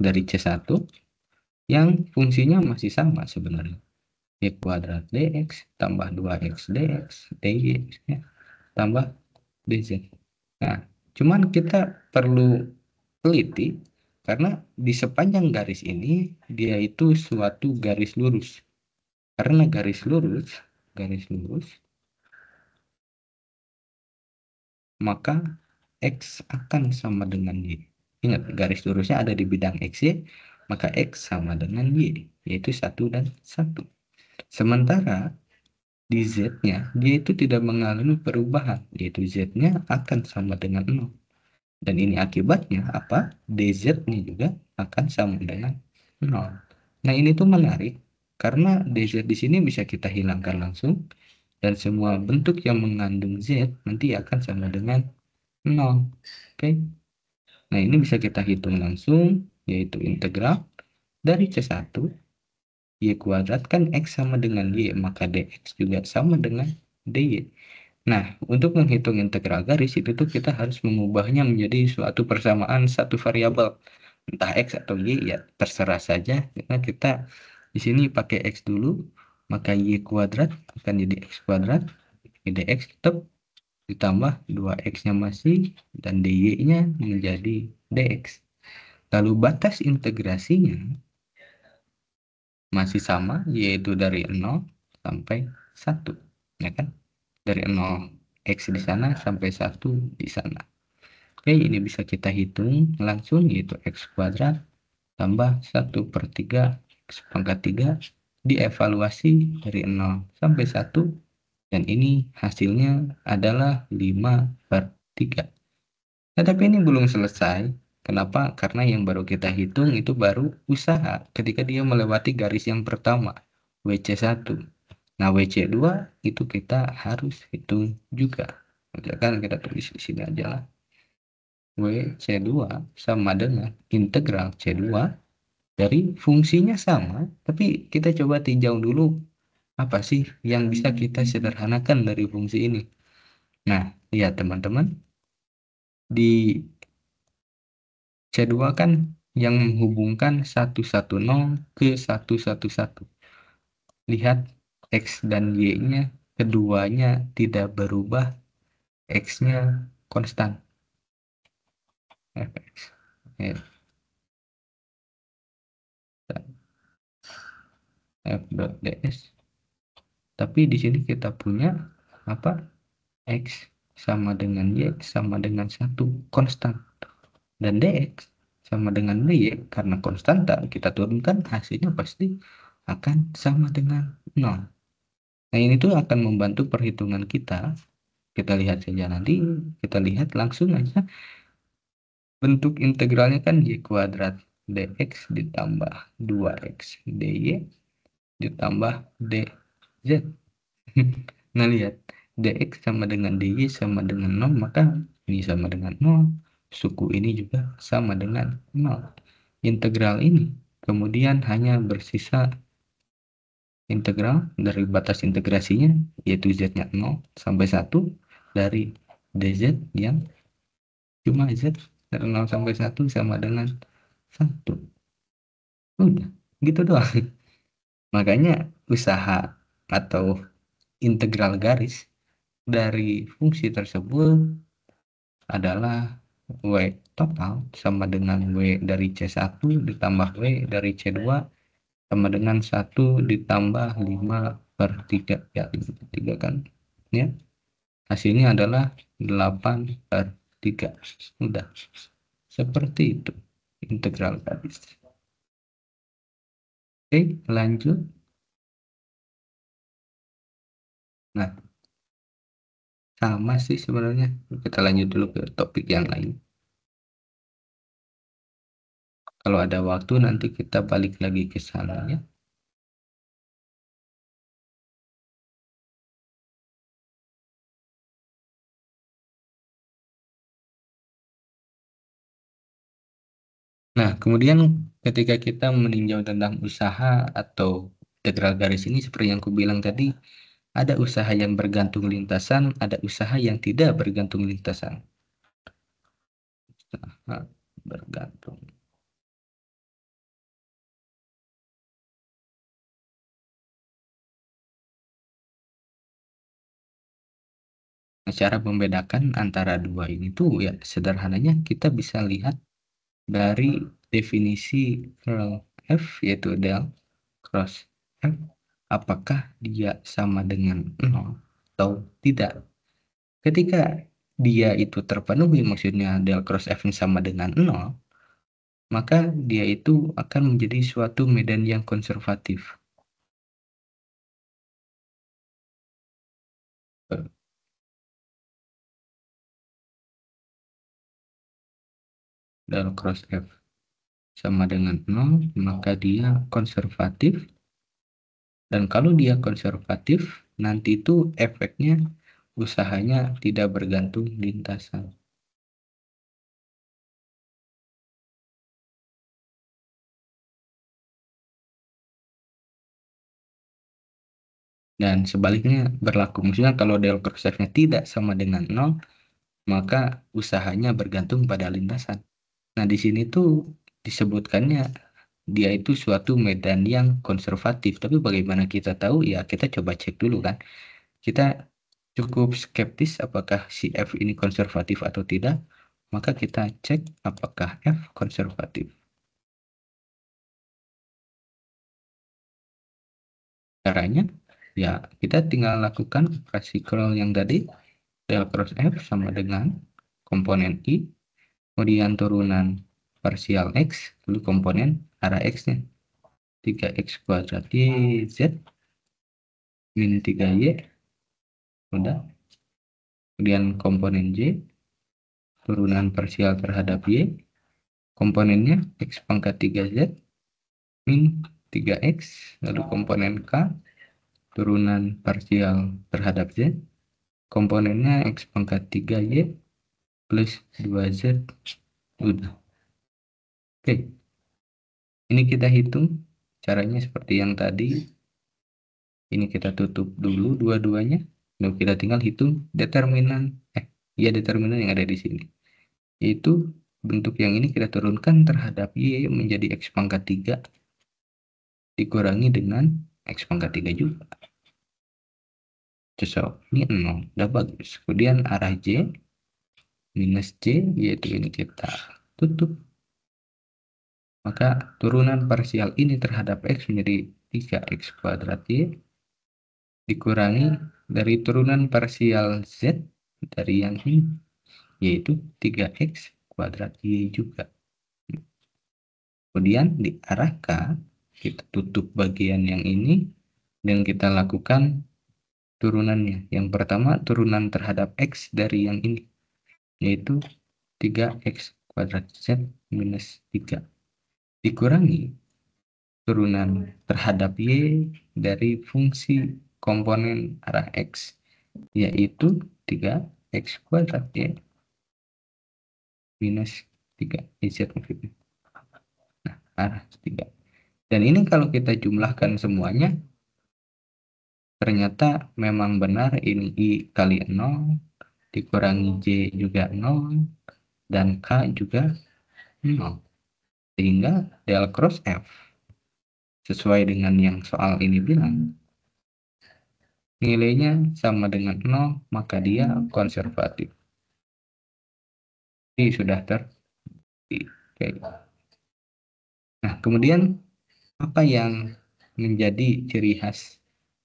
dari C1 yang fungsinya masih sama sebenarnya. Y kuadrat dx tambah 2x dx dy ya, tambah dz. Nah, cuman kita perlu teliti karena di sepanjang garis ini dia itu suatu garis lurus. Karena garis lurus, maka X akan sama dengan Y. Ingat, garis lurusnya ada di bidang XY, maka X sama dengan Y, yaitu 1 dan 1. Sementara di Z-nya, dia itu tidak mengalami perubahan, yaitu Z-nya akan sama dengan 0. Dan ini akibatnya apa? DZ-nya juga akan sama dengan 0. Nah, ini tuh menarik, karena DZ di sini bisa kita hilangkan langsung, dan semua bentuk yang mengandung Z nanti akan sama dengan 0. Oke. Nah, ini bisa kita hitung langsung, yaitu integral dari C1 Y kuadrat kan X sama dengan Y, maka DX juga sama dengan DY. Nah, untuk menghitung integral garis itu tuh kita harus mengubahnya menjadi suatu persamaan satu variabel, entah X atau Y ya terserah saja. Karena kita di sini pakai X dulu, maka Y kuadrat akan jadi X kuadrat, DX tetap ditambah 2X-nya masih, dan DY-nya menjadi DX. Lalu batas integrasinya masih sama, yaitu dari 0 sampai 1. Ya kan? Dari 0 X di sana sampai 1 di sana. Oke, ini bisa kita hitung langsung, yaitu X kuadrat tambah 1/3 X pangkat 3 dievaluasi dari 0 sampai 1. Dan ini hasilnya adalah 5/3. Nah, tapi ini belum selesai. Kenapa? Karena yang baru kita hitung itu baru usaha ketika dia melewati garis yang pertama, WC1. Nah, WC2 itu kita harus hitung juga. Misalkan kita tulis di sini aja lah. WC2 sama dengan integral C2 dari fungsinya sama, tapi kita coba tinjau dulu apa sih yang bisa kita sederhanakan dari fungsi ini. Nah, lihat teman-teman, di C2 kan yang menghubungkan 110 ke 111. Lihat X dan Y-nya keduanya tidak berubah, X-nya konstan. Fx. Ya. F dot ds. Tapi di sini kita punya apa? X sama dengan Y sama dengan 1 konstan. Dan dx sama dengan dy karena konstanta kita turunkan hasilnya pasti akan sama dengan 0. Nah, ini tuh akan membantu perhitungan kita. Kita lihat saja nanti, kita lihat langsung aja. Bentuk integralnya kan Y kuadrat dx ditambah 2x dy ditambah dz. Nah, lihat. dx sama dengan dy sama dengan 0, maka ini sama dengan 0, suku ini juga sama dengan 0. Integral ini kemudian hanya bersisa integral dari batas integrasinya, yaitu z-nya 0 sampai 1 dari dz yang cuma z dari 0 sampai 1 sama dengan 1. Udah, gitu doang. Makanya usaha atau integral garis dari fungsi tersebut adalah W total sama dengan W dari C1 ditambah W dari C2 sama dengan 1 ditambah 5/3. Ya, 3 kan. Ya. Hasilnya adalah 8/3. Udah. Seperti itu integral garis. Oke, lanjut. Nah, sama sih sebenarnya. Kita lanjut dulu ke topik yang lain. Kalau ada waktu nanti kita balik lagi ke sana ya. Nah, kemudian ketika kita meninjau tentang usaha atau integral garis ini seperti yang aku bilang tadi, ada usaha yang bergantung lintasan, ada usaha yang tidak bergantung lintasan. Usaha bergantung. Nah, cara membedakan antara dua ini tuh ya sederhananya kita bisa lihat dari definisi curl F, yaitu del cross F, apakah dia sama dengan 0 atau tidak. Ketika dia itu terpenuhi, maksudnya del cross F sama dengan 0, maka dia itu akan menjadi suatu medan yang konservatif. Del cross F sama dengan 0, maka dia konservatif. Dan kalau dia konservatif, nanti itu efeknya usahanya tidak bergantung lintasan. Dan sebaliknya berlaku. Maksudnya kalau del cross F-nya tidak sama dengan 0, maka usahanya bergantung pada lintasan. Nah, di sini tuh disebutkannya dia itu suatu medan yang konservatif. Tapi bagaimana kita tahu? Ya, kita coba cek dulu kan. Kita cukup skeptis apakah si F ini konservatif atau tidak. Maka kita cek apakah F konservatif. Caranya, ya kita tinggal lakukan operasi curl yang tadi. Del cross F sama dengan komponen I, kemudian turunan parsial X, lalu komponen arah X-nya. 3X kuadrat YZ min 3Y, udah. Kemudian komponen Y, turunan parsial terhadap Y, komponennya X pangkat 3Z min 3X, lalu komponen K, turunan parsial terhadap Z, komponennya X pangkat 3Y plus 2Z, udah. Oke, ini kita hitung caranya seperti yang tadi. Ini kita tutup dulu dua-duanya, lalu kita tinggal hitung determinan determinan yang ada di sini, yaitu bentuk yang ini kita turunkan terhadap Y menjadi X pangkat 3 dikurangi dengan X pangkat 3 juga. So, ini 0, udah bagus. Kemudian arah J minus J, yaitu ini kita tutup. Maka turunan parsial ini terhadap X menjadi 3X kuadrat Y dikurangi dari turunan parsial Z dari yang ini, yaitu 3X kuadrat Y juga. Kemudian di arah K, kita tutup bagian yang ini dan kita lakukan turunannya. Yang pertama turunan terhadap X dari yang ini, yaitu 3X kuadrat Z minus 3 dikurangi turunan terhadap Y dari fungsi komponen arah X, yaitu 3x kuadrat ya, minus 3z maksudnya. Nah, arah 3. Dan ini kalau kita jumlahkan semuanya, ternyata memang benar ini I kali 0, dikurangi J juga 0, dan K juga 0. Sehingga del cross F, sesuai dengan yang soal ini bilang, nilainya sama dengan 0, maka dia konservatif. Ini sudah Oke. Nah, kemudian apa yang menjadi ciri khas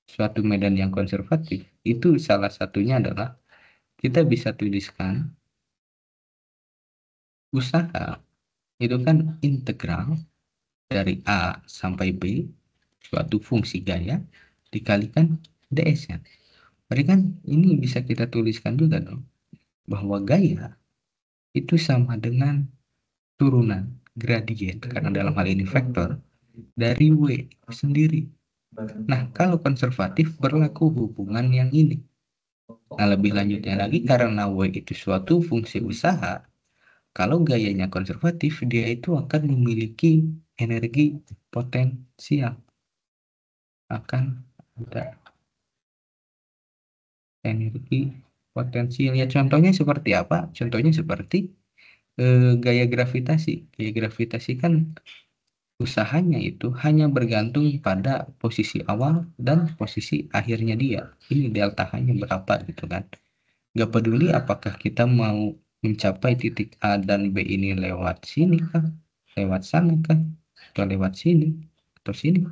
suatu medan yang konservatif? Itu salah satunya adalah kita bisa tuliskan usaha itu kan integral dari A sampai B suatu fungsi gaya dikalikan ds-nya. Berarti kan ini bisa kita tuliskan juga dong bahwa gaya itu sama dengan turunan gradien karena dalam hal ini vektor dari W sendiri. Nah, kalau konservatif berlaku hubungan yang ini. Nah, lebih lanjutnya lagi karena W itu suatu fungsi usaha, kalau gayanya konservatif, dia itu akan memiliki energi potensial. Akan ada energi potensial. Ya, contohnya seperti apa? Contohnya seperti gaya gravitasi. Gaya gravitasi kan usahanya itu hanya bergantung pada posisi awal dan posisi akhirnya dia. Ini delta hanya berapa gitu kan. Gak peduli apakah kita mau mencapai titik A dan B ini lewat sini kah, lewat sana kah, atau lewat sini, atau sini.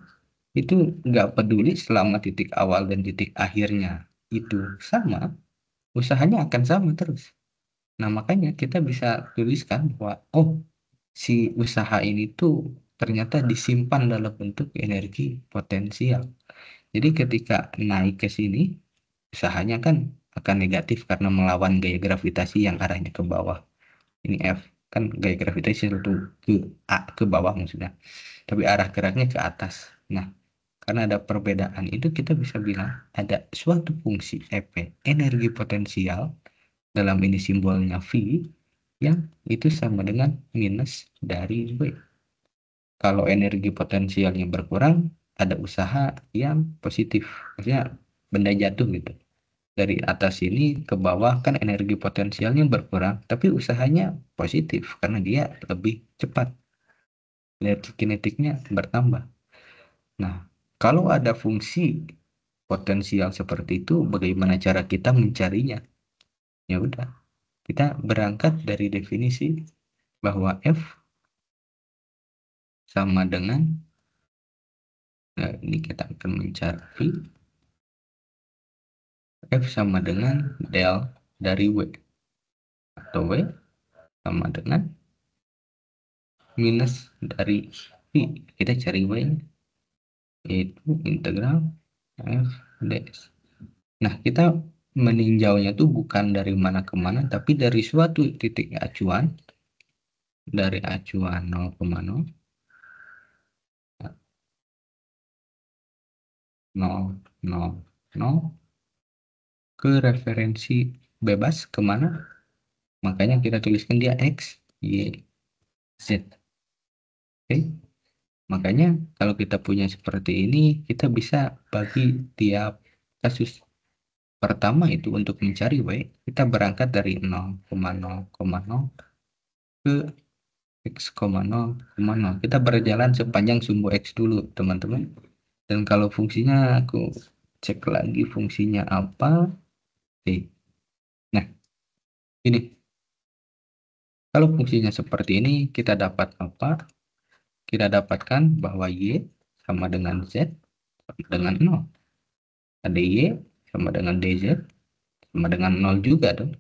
Itu gak peduli selama titik awal dan titik akhirnya itu sama, usahanya akan sama terus. Nah, makanya kita bisa tuliskan bahwa, oh, si usaha ini tuh ternyata disimpan dalam bentuk energi potensial. Jadi ketika naik ke sini, usahanya kan akan negatif karena melawan gaya gravitasi yang arahnya ke bawah. Ini F, kan gaya gravitasi itu ke A, ke bawah maksudnya. Tapi arah geraknya ke atas. Nah, karena ada perbedaan itu kita bisa bilang ada suatu fungsi EP, energi potensial, dalam ini simbolnya V, yang itu sama dengan minus dari W. Kalau energi potensialnya berkurang, ada usaha yang positif. Maksudnya benda jatuh gitu. Dari atas ini ke bawah kan energi potensialnya berkurang, tapi usahanya positif karena dia lebih cepat. Energi kinetiknya bertambah. Nah, kalau ada fungsi potensial seperti itu, bagaimana cara kita mencarinya? Ya udah, kita berangkat dari definisi bahwa F sama dengan, nah ini kita akan mencari F sama dengan del dari W, atau W sama dengan minus dari V. Kita cari W, yaitu integral F ds. Nah, kita meninjaunya tuh bukan dari mana ke mana, tapi dari suatu titik acuan, dari acuan 0,0, 0,0 ke referensi bebas kemana, makanya kita tuliskan dia X, Y, Z. Oke, makanya kalau kita punya seperti ini, kita bisa bagi tiap kasus. Pertama itu untuk mencari W, kita berangkat dari 0,0,0 ke X, 0,0. Kita berjalan sepanjang sumbu X dulu, teman-teman. Dan kalau fungsinya, aku cek lagi fungsinya apa. Oke. Nah, ini. Kalau fungsinya seperti ini, kita dapat apa? Kita dapatkan bahwa Y sama dengan Z sama dengan 0. Ada Y sama dengan DZ sama dengan 0 juga dong.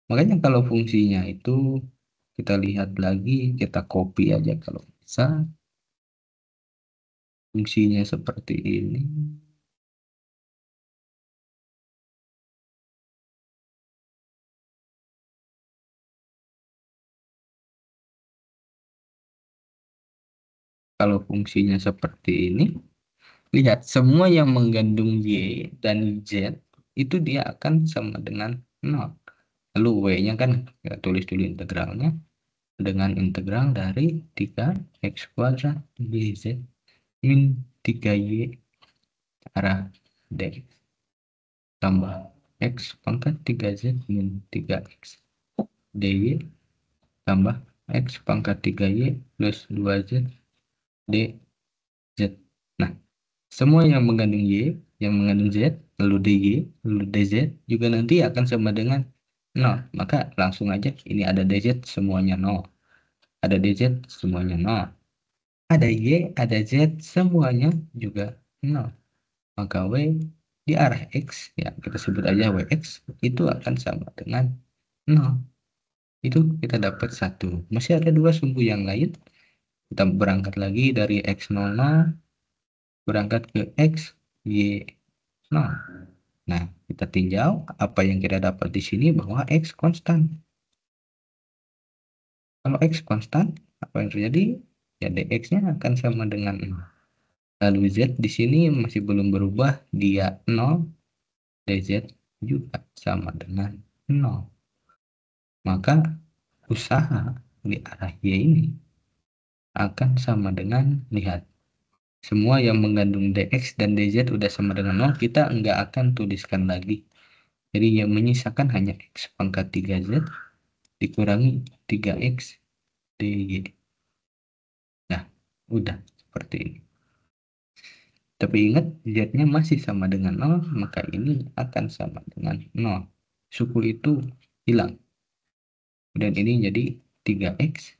Makanya kalau fungsinya itu kita lihat lagi, kita copy aja kalau bisa. Fungsinya seperti ini. Kalau fungsinya seperti ini, lihat semua yang mengandung Y dan Z itu dia akan sama dengan 0. Lalu W-nya kan kita tulis dulu integralnya dengan integral dari 3x kuadrat dz min 3y arah dx tambah x pangkat 3z min 3x dy tambah x pangkat 3y plus 2z dz. Nah, semua yang mengandung y, yang mengandung z, lalu dy, lalu dz juga nanti akan sama dengan 0. Maka langsung aja ini ada dz semuanya 0. Ada dz semuanya 0. Ada y, ada z semuanya juga 0. Maka w di arah x, ya kita sebut aja wx, itu akan sama dengan 0. Itu kita dapat 1. Masih ada 2 sumbu yang lain. Kita berangkat lagi dari x00 berangkat ke x, y, 0. Nah, kita tinjau apa yang kita dapat di sini bahwa x konstan. Kalau x konstan, apa yang terjadi? Ya dx-nya akan sama dengan 0. Lalu z di sini masih belum berubah, dia 0. dz juga sama dengan 0. Maka usaha di arah y ini akan sama dengan, lihat, semua yang mengandung dx dan dz udah sama dengan 0, kita nggak akan tuliskan lagi. Jadi yang menyisakan hanya x pangkat 3z dikurangi 3x dy. Nah, udah seperti ini. Tapi ingat, z-nya masih sama dengan 0, maka ini akan sama dengan 0. Suku itu hilang. Dan ini jadi 3x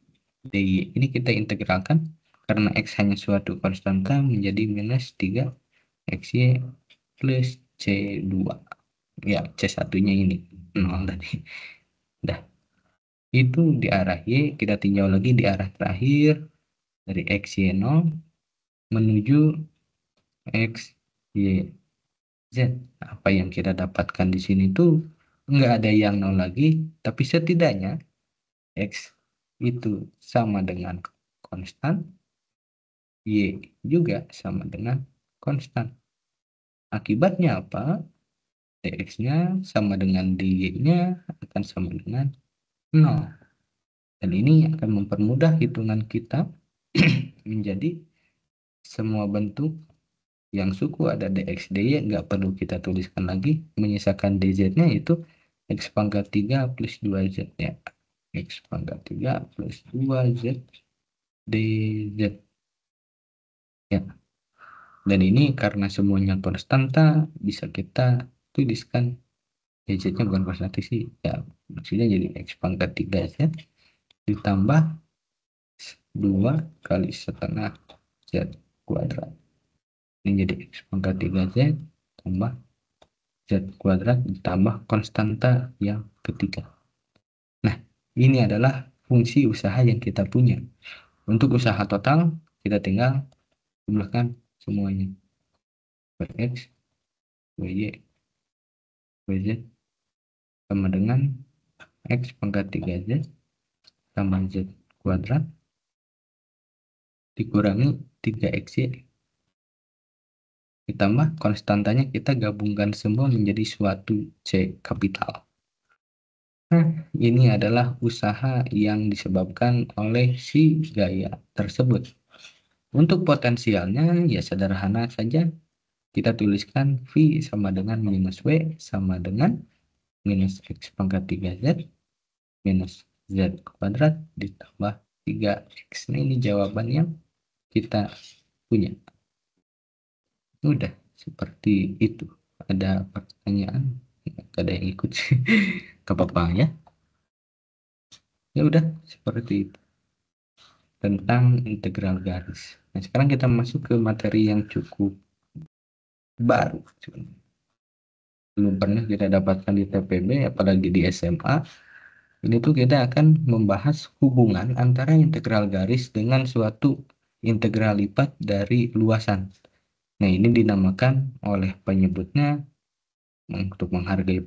dy. Ini kita integralkan karena x hanya suatu konstanta menjadi minus 3xy plus c2. Ya, c1-nya ini 0 tadi. Dah. Itu di arah y, kita tinjau lagi di arah terakhir dari x, y, 0 menuju x, y, z. Apa yang kita dapatkan di sini tuh nggak ada yang 0 lagi, tapi setidaknya x itu sama dengan konstan, y juga sama dengan konstan. Akibatnya apa? dx-nya sama dengan dy-nya akan sama dengan 0. Dan ini akan mempermudah hitungan kita menjadi semua bentuk yang suku ada dx dy nggak perlu kita tuliskan lagi. Menyisakan dz-nya itu x pangkat 3 plus 2z ya. X pangkat 3 plus 2z dz. Ya. Dan ini karena semuanya konstanta, bisa kita tuliskan dz-nya bukan konstanta sih. Ya, maksudnya jadi x pangkat 3z ditambah 2 kali setengah z kuadrat. Ini jadi x pangkat 3z tambah z kuadrat ditambah konstanta yang ketiga. Nah, ini adalah fungsi usaha yang kita punya. Untuk usaha total, kita tinggal jumlahkan semuanya. Wx, wy, wz sama dengan x pangkat 3z tambah z kuadrat dikurangi 3xy ditambah konstantanya kita gabungkan semua menjadi suatu C kapital. Nah, ini adalah usaha yang disebabkan oleh si gaya tersebut. Untuk potensialnya ya sederhana saja. Kita tuliskan V sama dengan minus W sama dengan minus X pangkat 3Z minus Z kuadrat ditambah 3X. Nah, ini jawaban yang kita punya. Udah seperti itu. Ada pertanyaan? Nggak ada yang ikut sih. Gak apa-apa ya. Ya udah seperti itu. Tentang integral garis. Nah, sekarang kita masuk ke materi yang cukup baru. Belum pernah kita dapatkan di TPB, apalagi di SMA. Ini tuh kita akan membahas hubungan antara integral garis dengan suatu integral lipat dari luasan. Nah, ini dinamakan oleh penyebutnya, untuk menghargai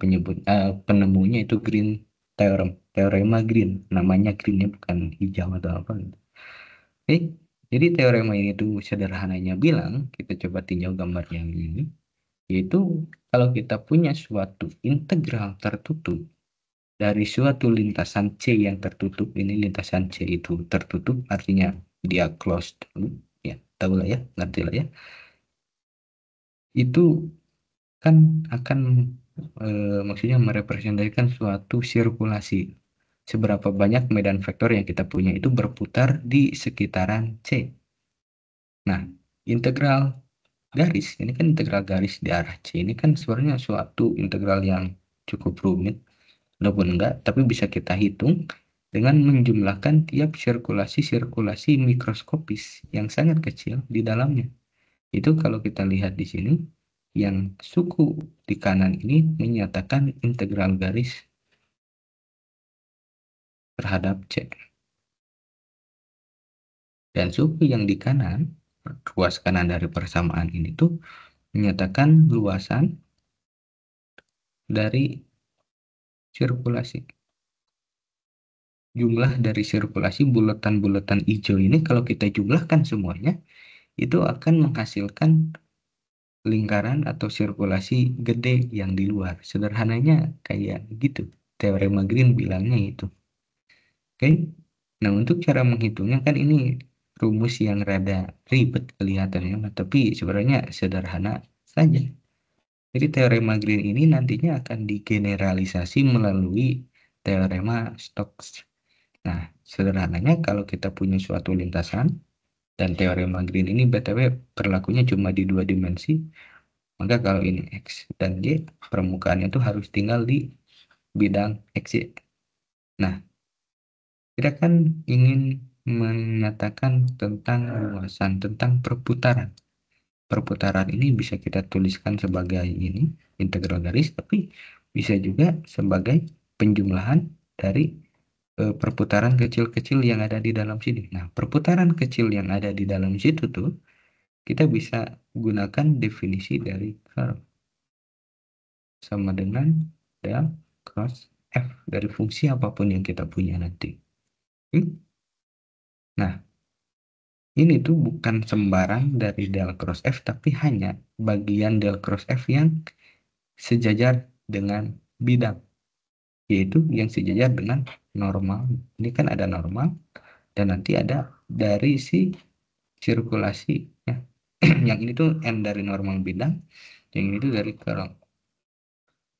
penemunya itu Green Theorem, teorema Green. Namanya Greennya bukan hijau atau apa gitu. Oke, jadi teorema ini tuh sederhananya bilang, kita coba tinjau gambar yang ini. Yaitu kalau kita punya suatu integral tertutup dari suatu lintasan C yang tertutup, ini lintasan C itu tertutup, artinya dia closed, ya, tahu lah ya, ngerti lah ya. Itu kan akan maksudnya merepresentasikan suatu sirkulasi. Seberapa banyak medan vektor yang kita punya itu berputar di sekitaran C. Nah, integral garis, ini kan integral garis di arah C, ini kan sebenarnya suatu integral yang cukup rumit, walaupun enggak, tapi bisa kita hitung dengan menjumlahkan tiap sirkulasi-sirkulasi mikroskopis yang sangat kecil di dalamnya. Itu kalau kita lihat di sini, yang suku di kanan ini menyatakan integral garis terhadap C. Dan suku yang di kanan, ruas kanan dari persamaan ini tuh menyatakan luasan dari sirkulasi. Jumlah dari sirkulasi bulatan-bulatan hijau ini kalau kita jumlahkan semuanya, itu akan menghasilkan lingkaran atau sirkulasi gede yang di luar. Sederhananya kayak gitu. Teorema Green bilangnya itu. Oke. Nah, untuk cara menghitungnya kan ini rumus yang rada ribet kelihatannya, tapi sebenarnya sederhana saja. Jadi teorema Green ini nantinya akan digeneralisasi melalui teorema Stokes. Nah, sederhananya kalau kita punya suatu lintasan, dan teorema Green ini BTW berlakunya cuma di 2 dimensi, maka kalau ini X dan Y, permukaannya itu harus tinggal di bidang XY. Nah, kita kan ingin menyatakan tentang luasan, tentang perputaran. Perputaran ini bisa kita tuliskan sebagai ini, integral garis, tapi bisa juga sebagai penjumlahan dari perputaran kecil-kecil yang ada di dalam sini. Nah, perputaran kecil yang ada di dalam situ tuh, kita bisa gunakan definisi dari curve sama dengan del cross F dari fungsi apapun yang kita punya nanti. Nah, ini tuh bukan sembarang dari del cross F, tapi hanya bagian del cross F yang sejajar dengan bidang, yaitu yang sejajar dengan normal. Ini kan ada normal, dan nanti ada dari si sirkulasi, ya. Yang ini tuh M dari normal bidang, yang ini tuh dari curl.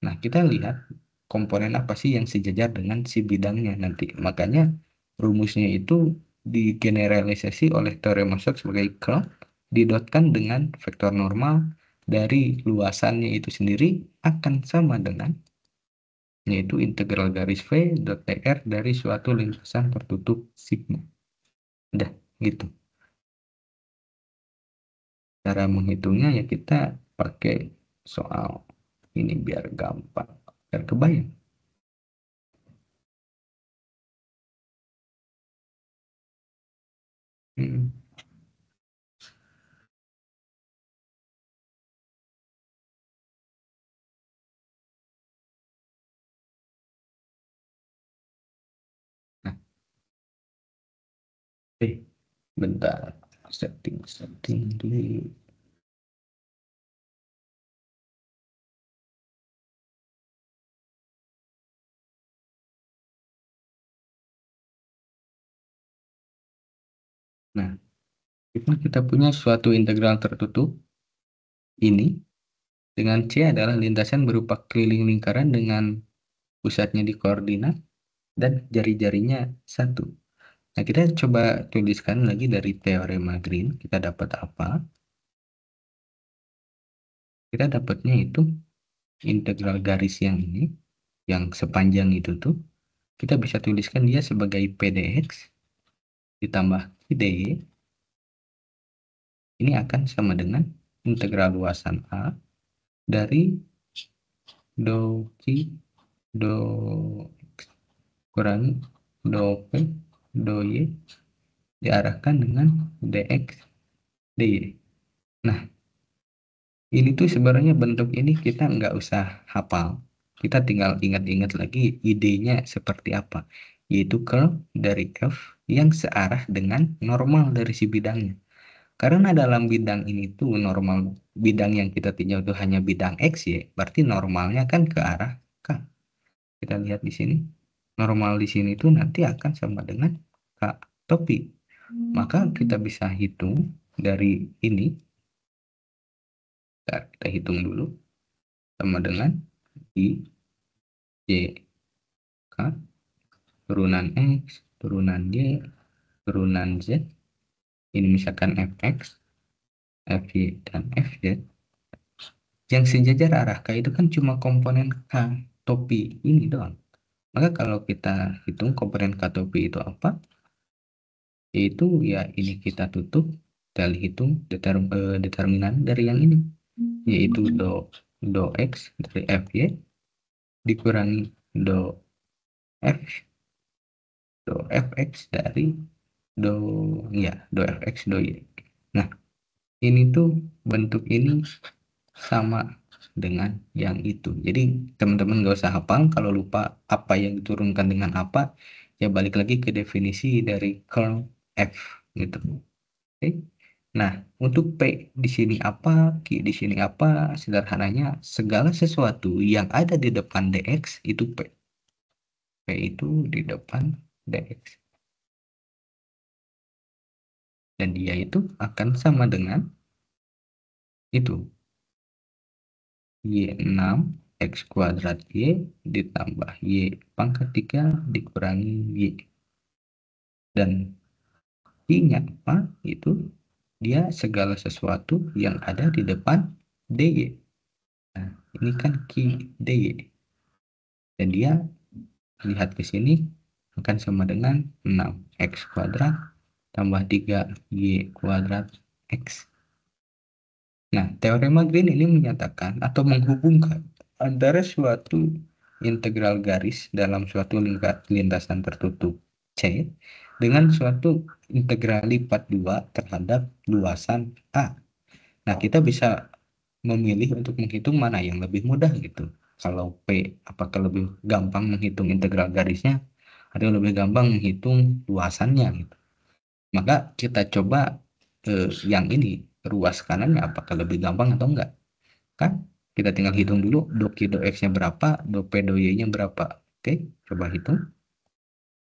Nah, kita lihat komponen apa sih yang sejajar dengan si bidangnya nanti. Makanya rumusnya itu digeneralisasi oleh teorema Stokes sebagai curl, didotkan dengan vektor normal dari luasannya itu sendiri akan sama dengan, yaitu integral garis V dot dr dari suatu lintasan tertutup sigma. Udah, gitu. Cara menghitungnya ya kita pakai soal ini biar gampang, biar kebayang. Nah, bentar, setting dulu. Nah, kita punya suatu integral tertutup ini dengan C adalah lintasan berupa keliling lingkaran dengan pusatnya di koordinat dan jari-jarinya 1. Nah, kita coba tuliskan lagi dari teorema Green, kita dapat apa? Kita dapatnya itu integral garis yang ini, yang sepanjang itu tuh, kita bisa tuliskan dia sebagai PDX ditambah PDY. Ini akan sama dengan integral luasan A dari do Q do X kurangi do P do Y diarahkan dengan dx dy. Nah, ini tuh sebenarnya bentuk ini kita nggak usah hafal, kita tinggal ingat-ingat lagi idenya seperti apa, yaitu curl dari F yang searah dengan normal dari si bidangnya. Karena dalam bidang ini tuh normal bidang yang kita tinjau itu hanya bidang X ya, berarti normalnya kan ke arah K. Kita lihat di sini. Normal di sini tuh nanti akan sama dengan K topi. Maka kita bisa hitung dari ini. Kita hitung dulu. Sama dengan I, Y, K, turunan X, turunan Y, turunan Z. Ini misalkan Fx, Fy, dan Fz. Yang sejajar arah K itu kan cuma komponen K topi ini doang. Maka kalau kita hitung komponen K topi itu apa? Yaitu ya ini kita tutup, kita hitung determinan dari yang ini. Yaitu do X dari Fy dikurangi do F, do Fx dari do Fx do Y. Nah, ini tuh bentuk ini sama dengan yang itu. Jadi teman-teman gak usah hafal, kalau lupa apa yang diturunkan dengan apa, ya balik lagi ke definisi dari curl F gitu. Oke. Nah, untuk P di sini apa, Q di sini apa, sederhananya segala sesuatu yang ada di depan DX itu P. P itu di depan DX. Dan dia itu akan sama dengan itu. Y6 X kuadrat Y ditambah Y pangkat 3 dikurangi Y. Dan I-nya apa? Itu dia segala sesuatu yang ada di depan DY. Nah, ini kan Q DY. Dan dia lihat ke sini akan sama dengan 6X kuadrat tambah 3Y kuadrat X. Nah, teorema Green ini menyatakan atau menghubungkan antara suatu integral garis dalam suatu lintasan tertutup C dengan suatu integral lipat 2 terhadap luasan A. Nah, kita bisa memilih untuk menghitung mana yang lebih mudah gitu. Kalau P, apakah lebih gampang menghitung integral garisnya atau lebih gampang menghitung luasannya gitu. Maka kita coba yang ini, ruas kanannya apakah lebih gampang atau enggak. Kan kita tinggal hitung dulu do Q do X nya berapa, do P do Y nya berapa. Oke, coba hitung.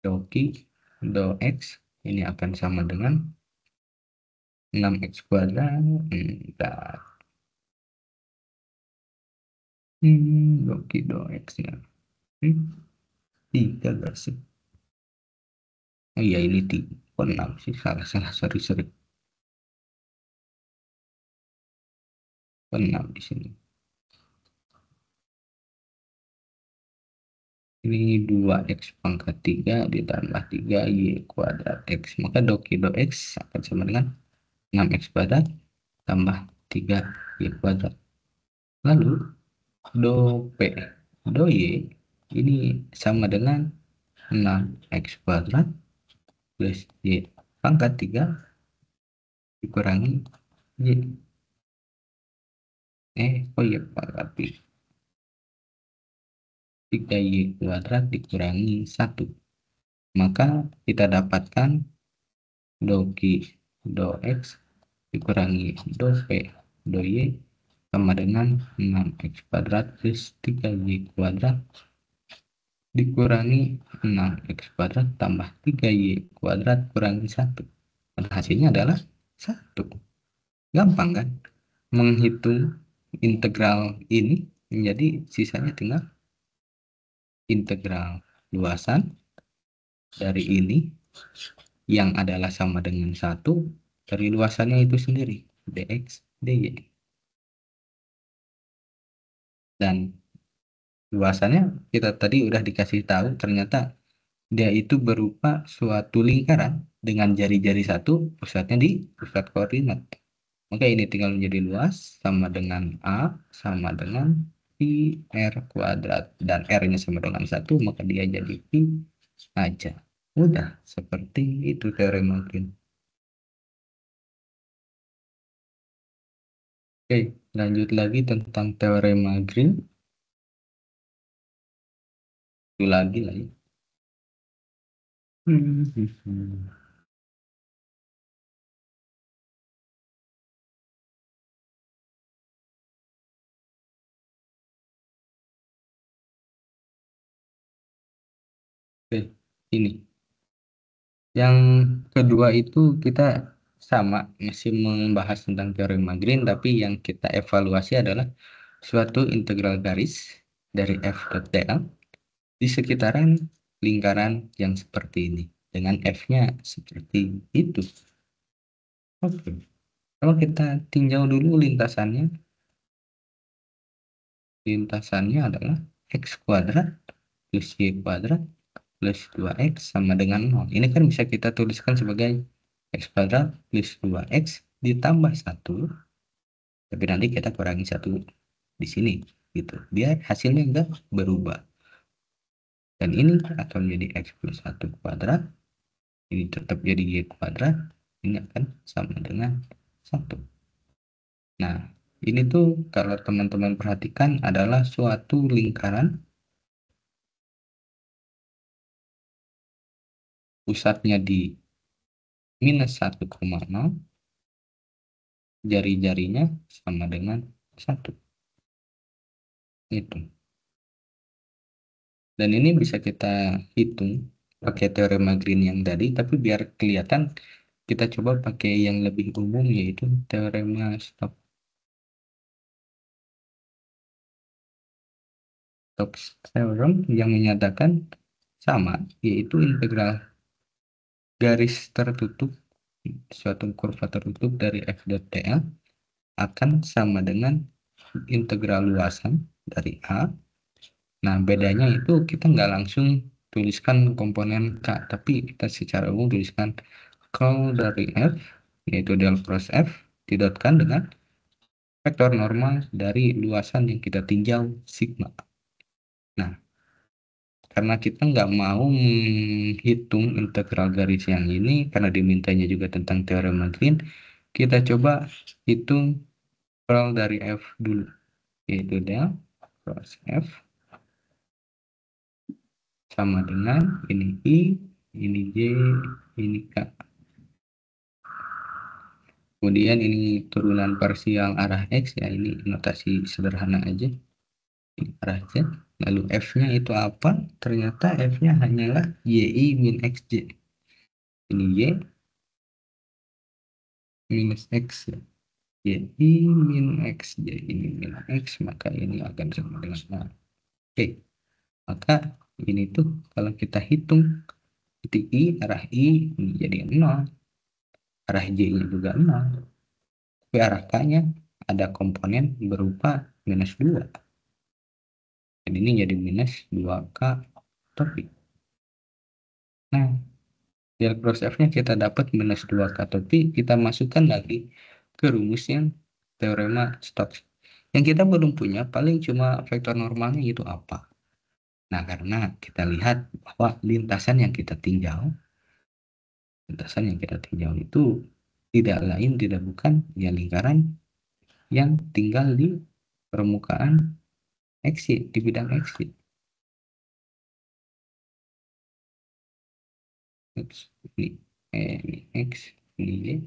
Do Q do X ini akan sama dengan 6X kuadrat. Bentar. Do Q do X nya 3 gak sih? Oh iya ini 3. Oh 6 sih, salah, sorry. 6 di sini. Ini 2X pangkat 3 ditambah 3Y kuadrat X. Maka do Q do X akan sama dengan 6X kuadrat tambah 3Y kuadrat. Lalu do P do Y ini sama dengan 6X kuadrat plus Y pangkat 3 dikurangi Y. Oh iya pangkat 3Y kuadrat dikurangi 1. Maka kita dapatkan do Q do X dikurangi do P do Y sama dengan 6X kuadrat plus 3Y kuadrat dikurangi 6X kuadrat tambah 3Y kuadrat kurangi 1. Dan hasilnya adalah 1. Gampang kan? Menghitung integral ini menjadi sisanya tinggal integral luasan dari ini yang adalah sama dengan 1 dari luasannya itu sendiri, dx dy. Dan luasannya kita tadi udah dikasih tahu ternyata dia itu berupa suatu lingkaran dengan jari-jari satu pusatnya di pusat koordinat. Maka ini tinggal menjadi luas sama dengan A sama dengan pi R kuadrat dan R-nya sama dengan 1 maka dia jadi pi aja. Udah seperti itu teorema Green. Oke, lanjut lagi tentang teorema Green. Itu lagi lah ya. Oke, ini. Yang kedua itu kita sama masih membahas tentang teorema Green, tapi yang kita evaluasi adalah suatu integral garis dari f dot dl di sekitaran lingkaran yang seperti ini dengan f-nya seperti itu. Oke, kalau kita tinjau dulu lintasannya adalah x kuadrat plus y kuadrat plus 2x sama dengan 0. Ini kan bisa kita tuliskan sebagai x kuadrat plus 2x ditambah 1, tapi nanti kita kurangi 1 di sini gitu, biar hasilnya enggak berubah. Dan ini akan menjadi x plus 1 kuadrat, ini tetap jadi y kuadrat, ini akan sama dengan 1. Nah, ini tuh kalau teman-teman perhatikan adalah suatu lingkaran pusatnya di minus 1,0, jari-jarinya sama dengan 1. Itu. Dan ini bisa kita hitung pakai teorema Green yang tadi, tapi biar kelihatan kita coba pakai yang lebih umum, yaitu teorema Stokes theorem yang menyatakan sama, yaitu integral garis tertutup suatu kurva tertutup dari f dot dl akan sama dengan integral luasan dari A. Nah, bedanya itu kita nggak langsung tuliskan komponen K, tapi kita secara umum tuliskan curl dari F, yaitu del cross F, didotkan dengan vektor normal dari luasan yang kita tinjau sigma. Nah, karena kita nggak mau menghitung integral garis yang ini, karena dimintanya juga tentang teorema Green, kita coba hitung curl dari F dulu, yaitu del cross F sama dengan ini I, ini J, ini K. Kemudian ini turunan parsial arah X, ya ini notasi sederhana aja. Ini arah Z. Lalu F-nya itu apa? Ternyata F-nya hanyalah YI min XJ. Ini Y minus X. YI min XJ. Ini min X, maka ini akan sama dengan A. Oke, maka ini tuh kalau kita hitung titik I, arah I ini jadi 0. Arah J-nya juga 0. Tapi arah K-nya ada komponen berupa minus 2. Dan ini jadi minus 2K topik. Nah, del cross F-nya kita dapat minus 2K topik, kita masukkan lagi ke rumus yang teorema Stokes. Yang kita belum punya paling cuma vektor normalnya itu apa. Nah, karena kita lihat bahwa lintasan yang kita tinjau itu tidak lain tidak bukan ya lingkaran yang tinggal di permukaan X, di bidang X. Ini X, ini Y.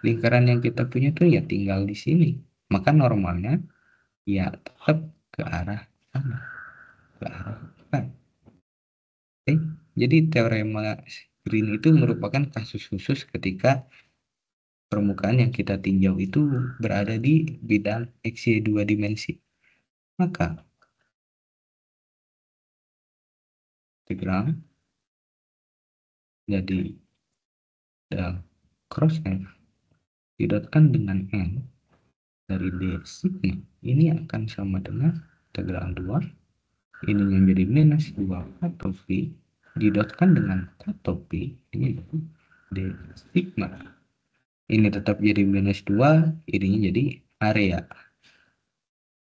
Lingkaran yang kita punya tuh ya tinggal di sini. Maka normalnya ya tetap ke arah sana, ke arah depan. Oke, jadi teorema Green itu merupakan kasus khusus ketika permukaan yang kita tinjau itu berada di bidang XY 2 dimensi. Maka integral jadi del cross F didotkan dengan N dari D sigma ini akan sama dengan integral 2 ini menjadi minus 2 katopi didotkan dengan katopi ini jadi D sigma ini tetap jadi minus 2, ini jadi area,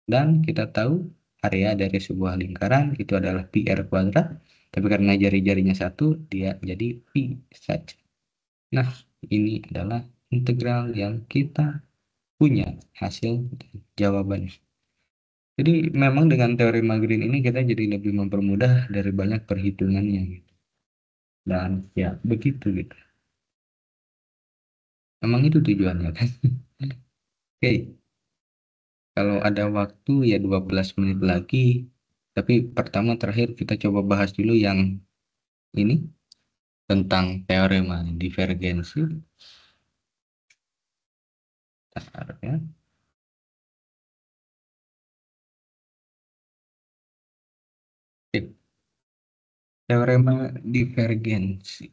dan kita tahu area dari sebuah lingkaran itu adalah pi r kuadrat, tapi karena jari-jarinya 1 dia jadi pi saja. Nah, ini adalah integral yang kita punya hasil jawabannya. Jadi memang dengan teorema Green ini kita jadi lebih mempermudah dari banyak perhitungannya gitu. Dan ya begitu gitu. Memang itu tujuannya kan. Oke. Kalau ada waktu ya 12 menit lagi. Tapi pertama terakhir kita coba bahas dulu yang ini tentang teorema divergensi. Bentar ya. Oke. Teorema divergensi.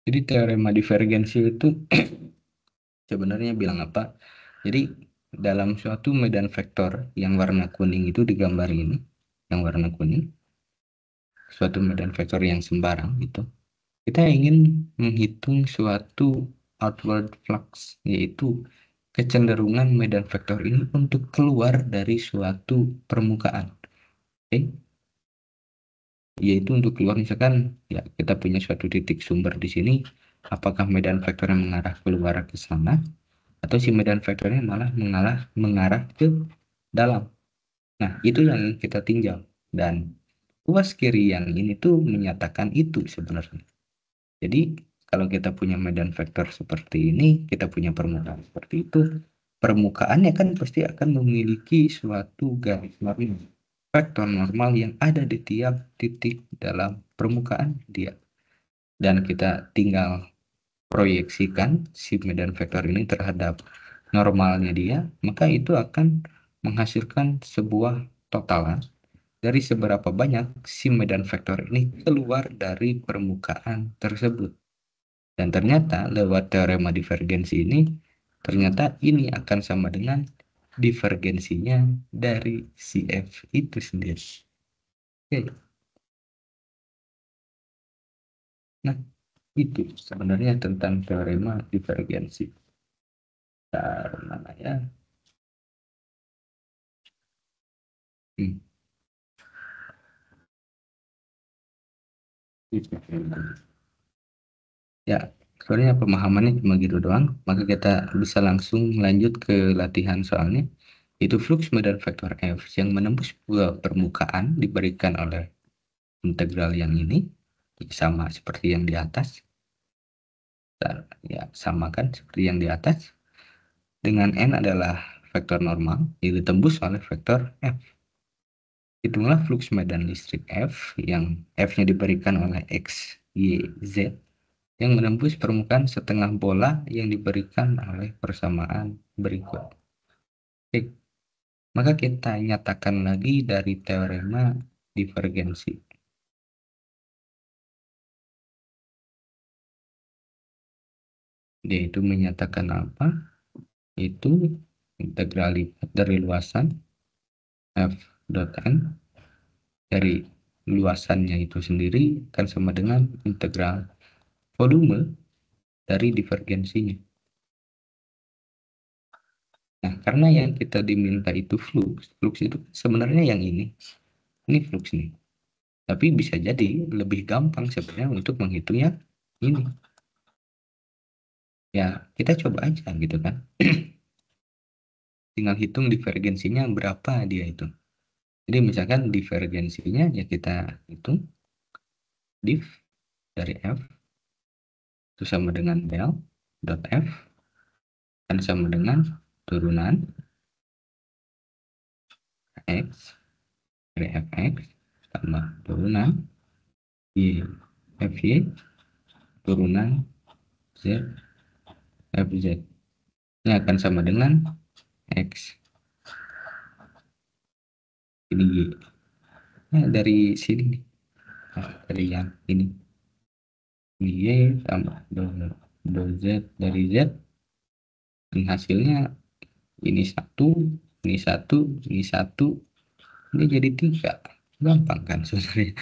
Jadi teorema divergensi itu sebenarnya bilang apa? Jadi dalam suatu medan vektor yang warna kuning itu digambar ini, yang warna kuning, suatu medan vektor yang sembarang itu, kita ingin menghitung suatu outward flux, yaitu kecenderungan medan vektor ini untuk keluar dari suatu permukaan. Oke? Yaitu untuk keluar, misalkan ya kita punya suatu titik sumber di sini, apakah medan vektornya mengarah keluar ke sana atau si medan vektornya malah mengarah ke dalam. Nah, itu yang kita tinjau, dan ruas kiri yang ini tuh menyatakan itu sebenarnya. Jadi kalau kita punya medan vektor seperti ini, kita punya permukaan seperti itu, permukaannya kan pasti akan memiliki suatu garis normal, vektor normal yang ada di tiap titik dalam permukaan dia. Dan kita tinggal proyeksikan si medan vektor ini terhadap normalnya dia, maka itu akan menghasilkan sebuah totalan dari seberapa banyak si medan vektor ini keluar dari permukaan tersebut. Dan ternyata lewat teorema divergensi ini, ternyata ini akan sama dengan divergensinya dari si F itu sendiri. Oke. Nah, itu sebenarnya tentang teorema divergensi. Mana ya? Ya, soalnya pemahamannya cuma gitu doang, maka kita bisa langsung lanjut ke latihan soalnya. Itu flux medan vektor F yang menembus permukaan diberikan oleh integral yang ini, sama seperti yang di atas. Ya, sama kan seperti yang di atas. Dengan N adalah vektor normal, yang ditembus oleh vektor F. Hitunglah flux medan listrik F, yang F-nya diberikan oleh X, Y, Z, yang menembus permukaan setengah bola yang diberikan oleh persamaan berikut. Oke. Maka kita nyatakan lagi dari teorema divergensi. Dia itu menyatakan apa? Itu integral lipat dari luasan F dot N dari luasannya itu sendiri kan sama dengan integral volume dari divergensinya. Nah, karena yang kita diminta itu flux itu sebenarnya yang ini flux nih. Tapi bisa jadi lebih gampang sebenarnya untuk menghitungnya ini. Ya, kita coba aja gitu kan. Tinggal hitung divergensinya berapa dia itu. Jadi misalkan divergensinya ya kita hitung div dari F itu sama dengan del dot F kan sama dengan turunan X dari Fx tambah turunan Y Fy turunan Z Fz. Ini akan sama dengan X ini Y. Nah, dari sini dari yang ini Y tambah do Z dari Z, dan hasilnya ini satu, ini satu, ini satu, ini jadi 3. Gampang kan sebenarnya,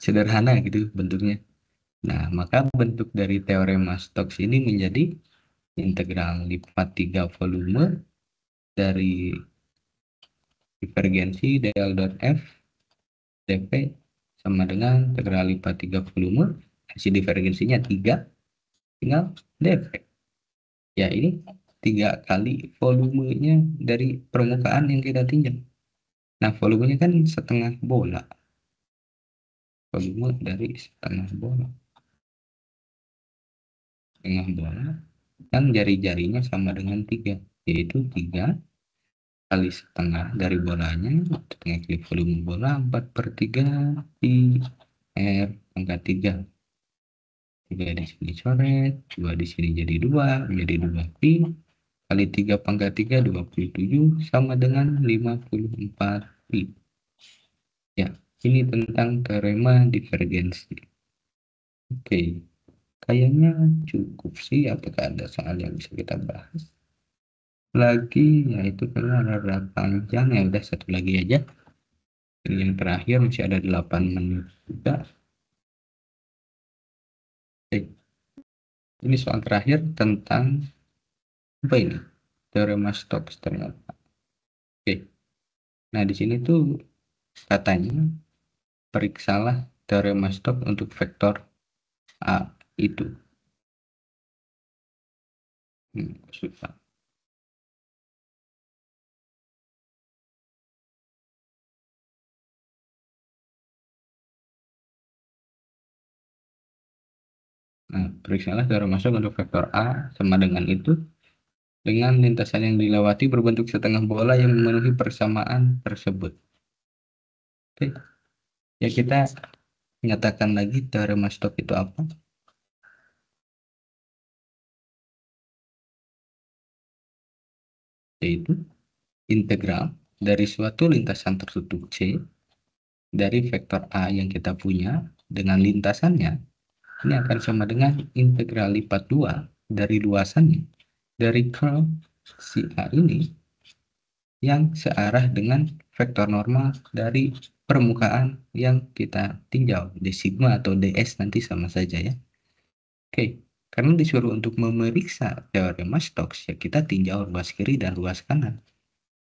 sederhana gitu bentuknya. Nah, maka bentuk dari teorema Stokes ini menjadi integral lipat 3 volume dari divergensi del dot F dp sama dengan integral lipat 3 volume, hasil divergensinya 3, tinggal dp. Ya, ini 3 kali volumenya dari permukaan yang kita tinjau. Nah, volumenya kan setengah bola. Volume dari setengah bola. Setengah bola. Dan jari-jarinya sama dengan 3. Yaitu 3 kali setengah dari bolanya, setengah kali volume bola, 4/3 pi R pangkat 3. 3 di sini coret, 2 di sini jadi 2, menjadi 2 pi kali 3/3, 27, sama dengan 54 pi. Ya, ini tentang teorema divergensi. Oke, kayaknya cukup sih. Apakah ada soal yang bisa kita bahas lagi? Ya itu karena ada panjang, ya udah satu lagi aja. Ini yang terakhir, masih ada 8 menit juga. Oke. Ini soal terakhir tentang apa ini? Teorema Stokes ternyata. Oke. Nah, di sini tuh katanya periksalah teorema Stokes untuk vektor A itu. Susah. Nah, periksalah teorema Stokes untuk vektor A sama dengan itu dengan lintasan yang dilewati berbentuk setengah bola yang memenuhi persamaan tersebut. Oke. Ya, kita nyatakan lagi teorema Stokes itu apa? Yaitu integral dari suatu lintasan tertutup C dari vektor A yang kita punya dengan lintasannya, ini akan sama dengan integral lipat 2 dari luasannya dari curl si A ini yang searah dengan vektor normal dari permukaan yang kita tinjau, d sigma atau ds nanti sama saja ya. Oke, karena disuruh untuk memeriksa teorema Stokes, ya kita tinjau ruas kiri dan ruas kanan.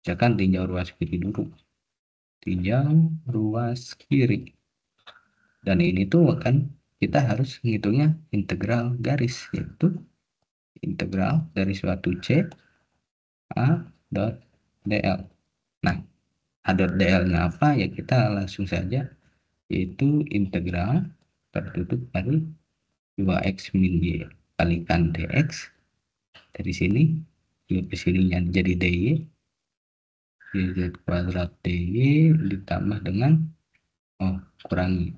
Misalkan tinjau ruas kiri dulu. Tinjau ruas kiri. Dan ini tuh kan kita harus menghitungnya integral garis, yaitu integral dari suatu C A dot dl. Nah, A dot dl-nya apa? Ya kita langsung saja, yaitu integral tertutup dari 2x min y kalikan dx. Dari sini ke sininya jadi dy, dz kuadrat dy ditambah dengan kurangi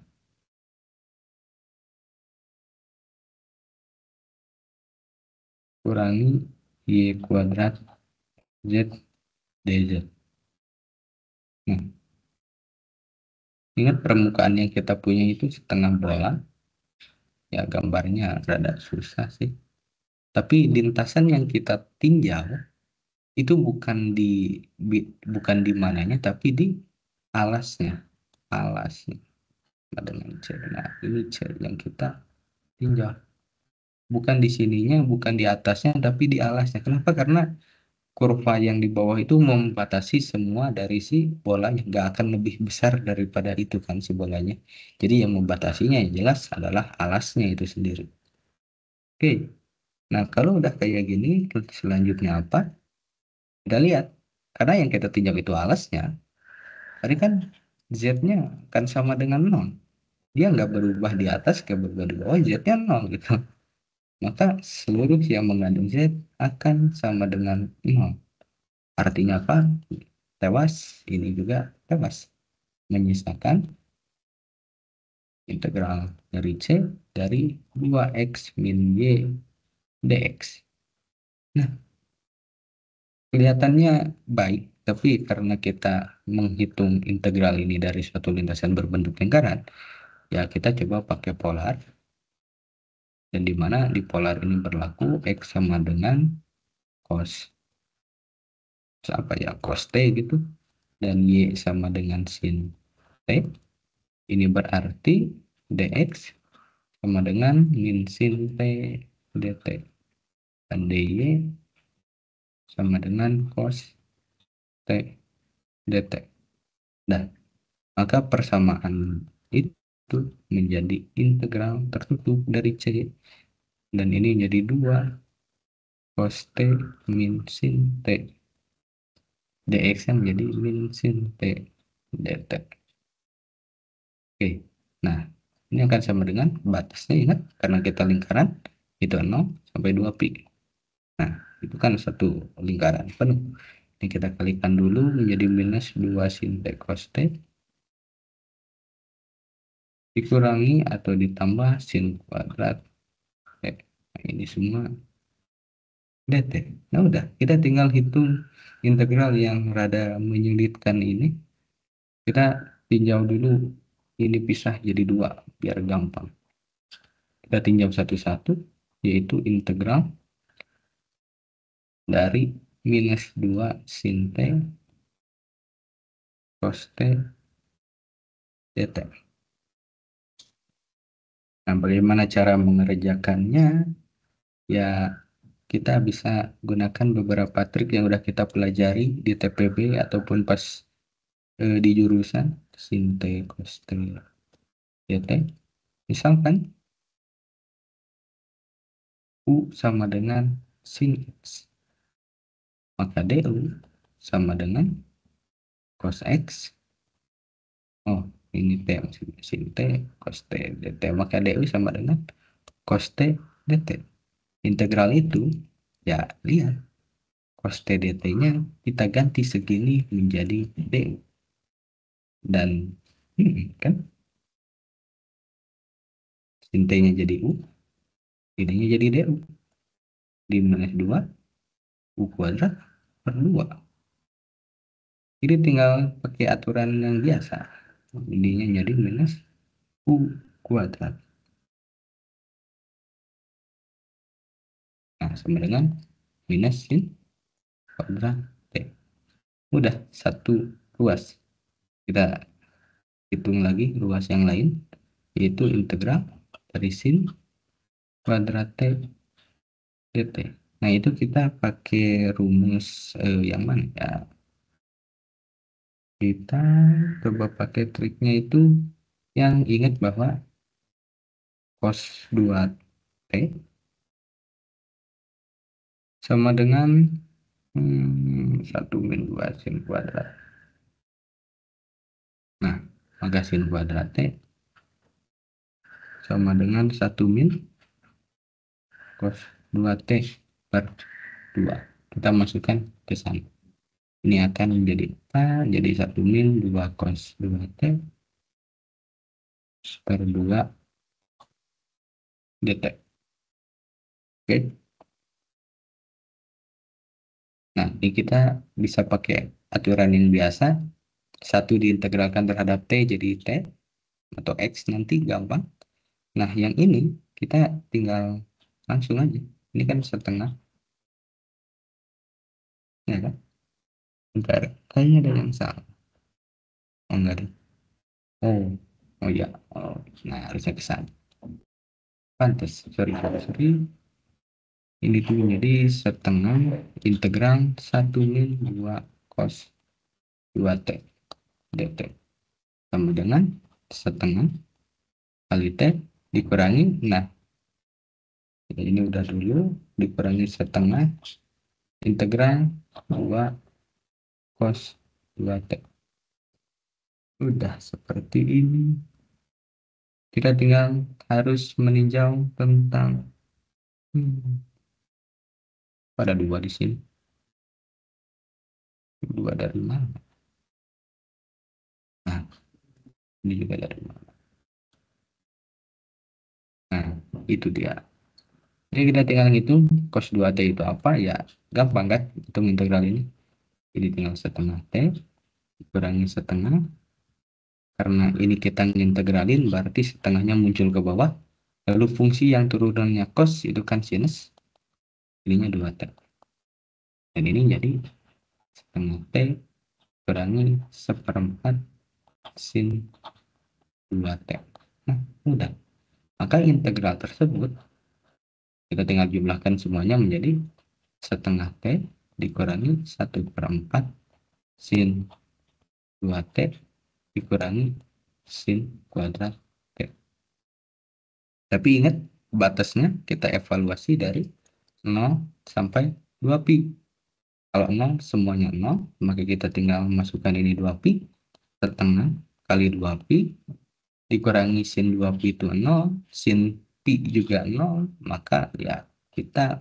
y kuadrat z dz. Nah, ingat permukaan yang kita punya itu setengah bola. Ya, gambarnya rada susah sih. Tapi lintasan yang kita tinjau itu bukan di mananya, tapi di alasnya. Alasnya. Dengan C. Nah, ini C yang kita tinjau. Bukan di sininya, bukan di atasnya, tapi di alasnya. Kenapa? Karena kurva yang di bawah itu membatasi semua dari si bolanya, nggak akan lebih besar daripada itu kan si bolanya. Jadi yang membatasinya yang jelas adalah alasnya itu sendiri. Oke, nah kalau udah kayak gini, selanjutnya apa? Kita lihat, karena yang kita tinjau itu alasnya, tadi kan z-nya kan sama dengan 0. Dia nggak berubah di atas, nggak berubah di bawah, z-nya 0 gitu. Maka seluruh yang mengandung z akan sama dengan 0. Artinya apa? Tewas, ini juga tewas. Menyisakan integral dari C dari 2x min y dx. Nah, kelihatannya baik, tapi karena kita menghitung integral ini dari suatu lintasan berbentuk lingkaran, ya kita coba pakai polar. Dan di mana di polar ini berlaku x sama dengan cos cos t gitu, dan y sama dengan sin t. Ini berarti dx sama dengan min sin t dt, dan dy sama dengan cos t dt. Nah, maka persamaan itu menjadi integral tertutup dari C, dan ini jadi 2 cos t min sin t dx nya menjadi min sin t dt. Oke, nah ini akan sama dengan batasnya, ingat karena kita lingkaran itu 0 sampai 2 pi. Nah, itu kan satu lingkaran penuh. Ini kita kalikan dulu menjadi minus 2 sin T cos T dikurangi atau ditambah sin kuadrat T. Nah, ini semua dt. Nah udah, kita tinggal hitung integral yang rada menyulitkan ini. Kita tinjau dulu, ini pisah jadi 2 biar gampang. Kita tinjau satu-satu, yaitu integral dari minus 2 sin T cos T dt. Nah, bagaimana cara mengerjakannya? Ya, kita bisa gunakan beberapa trik yang udah kita pelajari di TPB ataupun pas di jurusan sin T cos T dt. Misalkan U sama dengan sin X, maka DU sama dengan cos X. Oh, ini T maksudnya sin T cos T dt, maka DU sama dengan cos T dt. Integral itu, ya lihat, cos T dt-nya kita ganti segini menjadi DU. Dan kan sin T-nya jadi U, ininya jadi DU. Di minus 2 U kuadrat per 2. Jadi tinggal pakai aturan yang biasa. Ininya jadi minus U kuadrat. Nah, sama dengan minus sin kuadrat T. Udah, satu ruas. Kita hitung lagi ruas yang lain, yaitu integral dari sin kuadrat T dt. Nah, itu kita pakai rumus yang mana ya? Kita coba pakai triknya itu yang ingat bahwa cos 2T sama dengan 1 min 2 sin kuadrat. Nah, maka sin kuadrat T sama dengan 1 min cos 2T per 2. Kita masukkan ke sana. Ini akan menjadi apa? Jadi 1 min 2 cos 2T per 2 dt. Oke. Nah, ini kita bisa pakai aturan yang biasa. 1 diintegralkan terhadap T jadi T atau X nanti gampang. Nah, yang ini kita tinggal langsung aja. Ini kan setengah. Ya kan? Bentar, kayaknya ada yang salah. Oh, enggak ada. Oh ya. Oh, nah, harusnya ke sana. Pantes. Sorry. Ini tuh menjadi setengah integral 1 min 2 cos 2T dt. Sama dengan setengah kali T dikurangi. Nah, ini udah dulu dikurangi setengah integral 2 cos 2T. Udah seperti ini. Kita tinggal harus meninjau tentang pada 2 di sini. 2 dari mana? Nah, ini juga dari mana? Nah, itu dia. Jadi kita tinggal ngitung cos 2T itu apa, ya gampang kan hitung integral ini. Jadi tinggal setengah T dikurangi setengah. Karena ini kita ngintegralin berarti setengahnya muncul ke bawah. Lalu fungsi yang turunannya cos itu kan sinus. Ininya 2T. Dan ini jadi setengah T kurangi 1/4 sin 2T. Nah, mudah. Maka integral tersebut kita tinggal jumlahkan semuanya menjadi setengah T dikurangi 1/4 sin 2T dikurangi sin kuadrat T. Tapi ingat batasnya kita evaluasi dari 0 sampai 2pi. Kalau 0 semuanya 0, maka kita tinggal masukkan ini 2pi, setengah kali 2pi dikurangi sin 2pi itu 0, sin pi juga 0, maka ya kita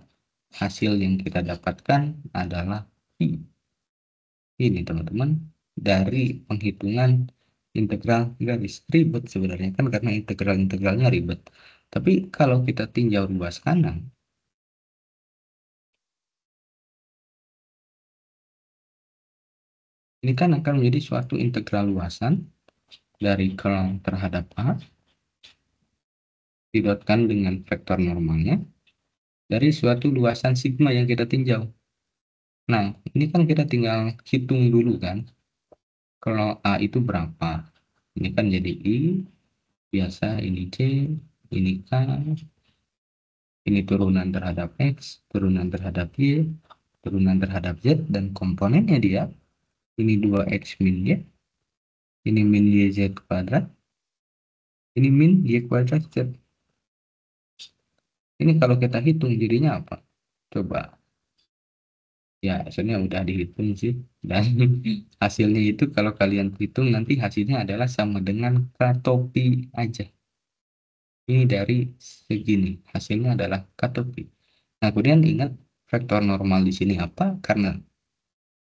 hasil yang kita dapatkan adalah pi. ini teman-teman, dari penghitungan integral garis. Ribet sebenarnya kan karena integralnya ribet. Tapi kalau kita tinjau ruas kanan, ini kan akan menjadi suatu integral luasan dari curl terhadap A didotkan dengan vektor normalnya dari suatu luasan sigma yang kita tinjau. Nah, ini kan kita tinggal hitung dulu kan, kalau A itu berapa. Ini kan jadi I, biasa ini C, ini K, ini turunan terhadap X, turunan terhadap Y, turunan terhadap Z, dan komponennya dia, ini 2X min Y, ini min YZ kuadrat, ini min Y kuadrat Z. Ini kalau kita hitung jadinya apa? Coba. Ya, hasilnya udah dihitung sih. Dan hasilnya itu kalau kalian hitung nanti hasilnya adalah sama dengan K-topi aja. Ini dari segini. Hasilnya adalah K-topi. Nah, kemudian ingat vektor normal di sini apa? Karena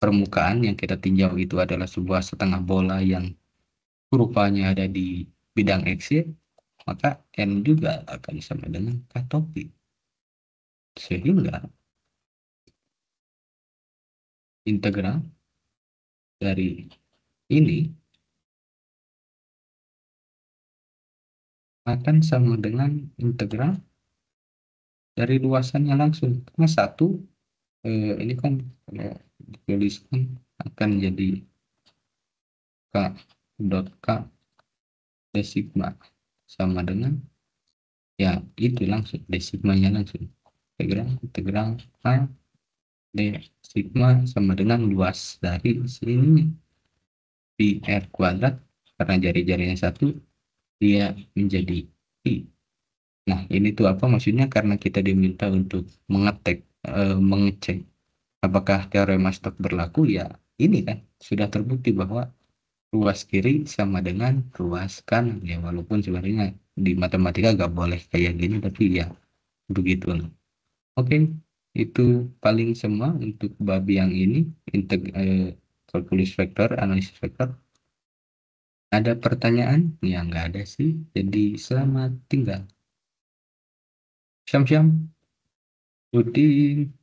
permukaan yang kita tinjau itu adalah sebuah setengah bola yang rupanya ada di bidang X, maka N juga akan sama dengan K-topi. Sehingga integral dari ini akan sama dengan integral dari luasannya langsung. Karena satu, ini kan dituliskan akan jadi K dot K D sigma sama dengan, ya itu langsung, D sigmanya langsung. Integral K D sigma sama dengan luas dari sini pi R kuadrat, karena jari-jarinya satu, dia menjadi I. Nah, ini tuh apa maksudnya? Karena kita diminta untuk mengecek apakah teorema Stokes berlaku, ya ini kan sudah terbukti bahwa ruas kiri sama dengan ruas kanan, ya walaupun sebenarnya di matematika nggak boleh kayak gini, tapi ya begitu. Oke, itu paling semua untuk bab yang ini, kalkulus vektor, analisis vektor. Ada pertanyaan? Ya nggak ada sih, jadi selamat tinggal. Syam-syam. Udin.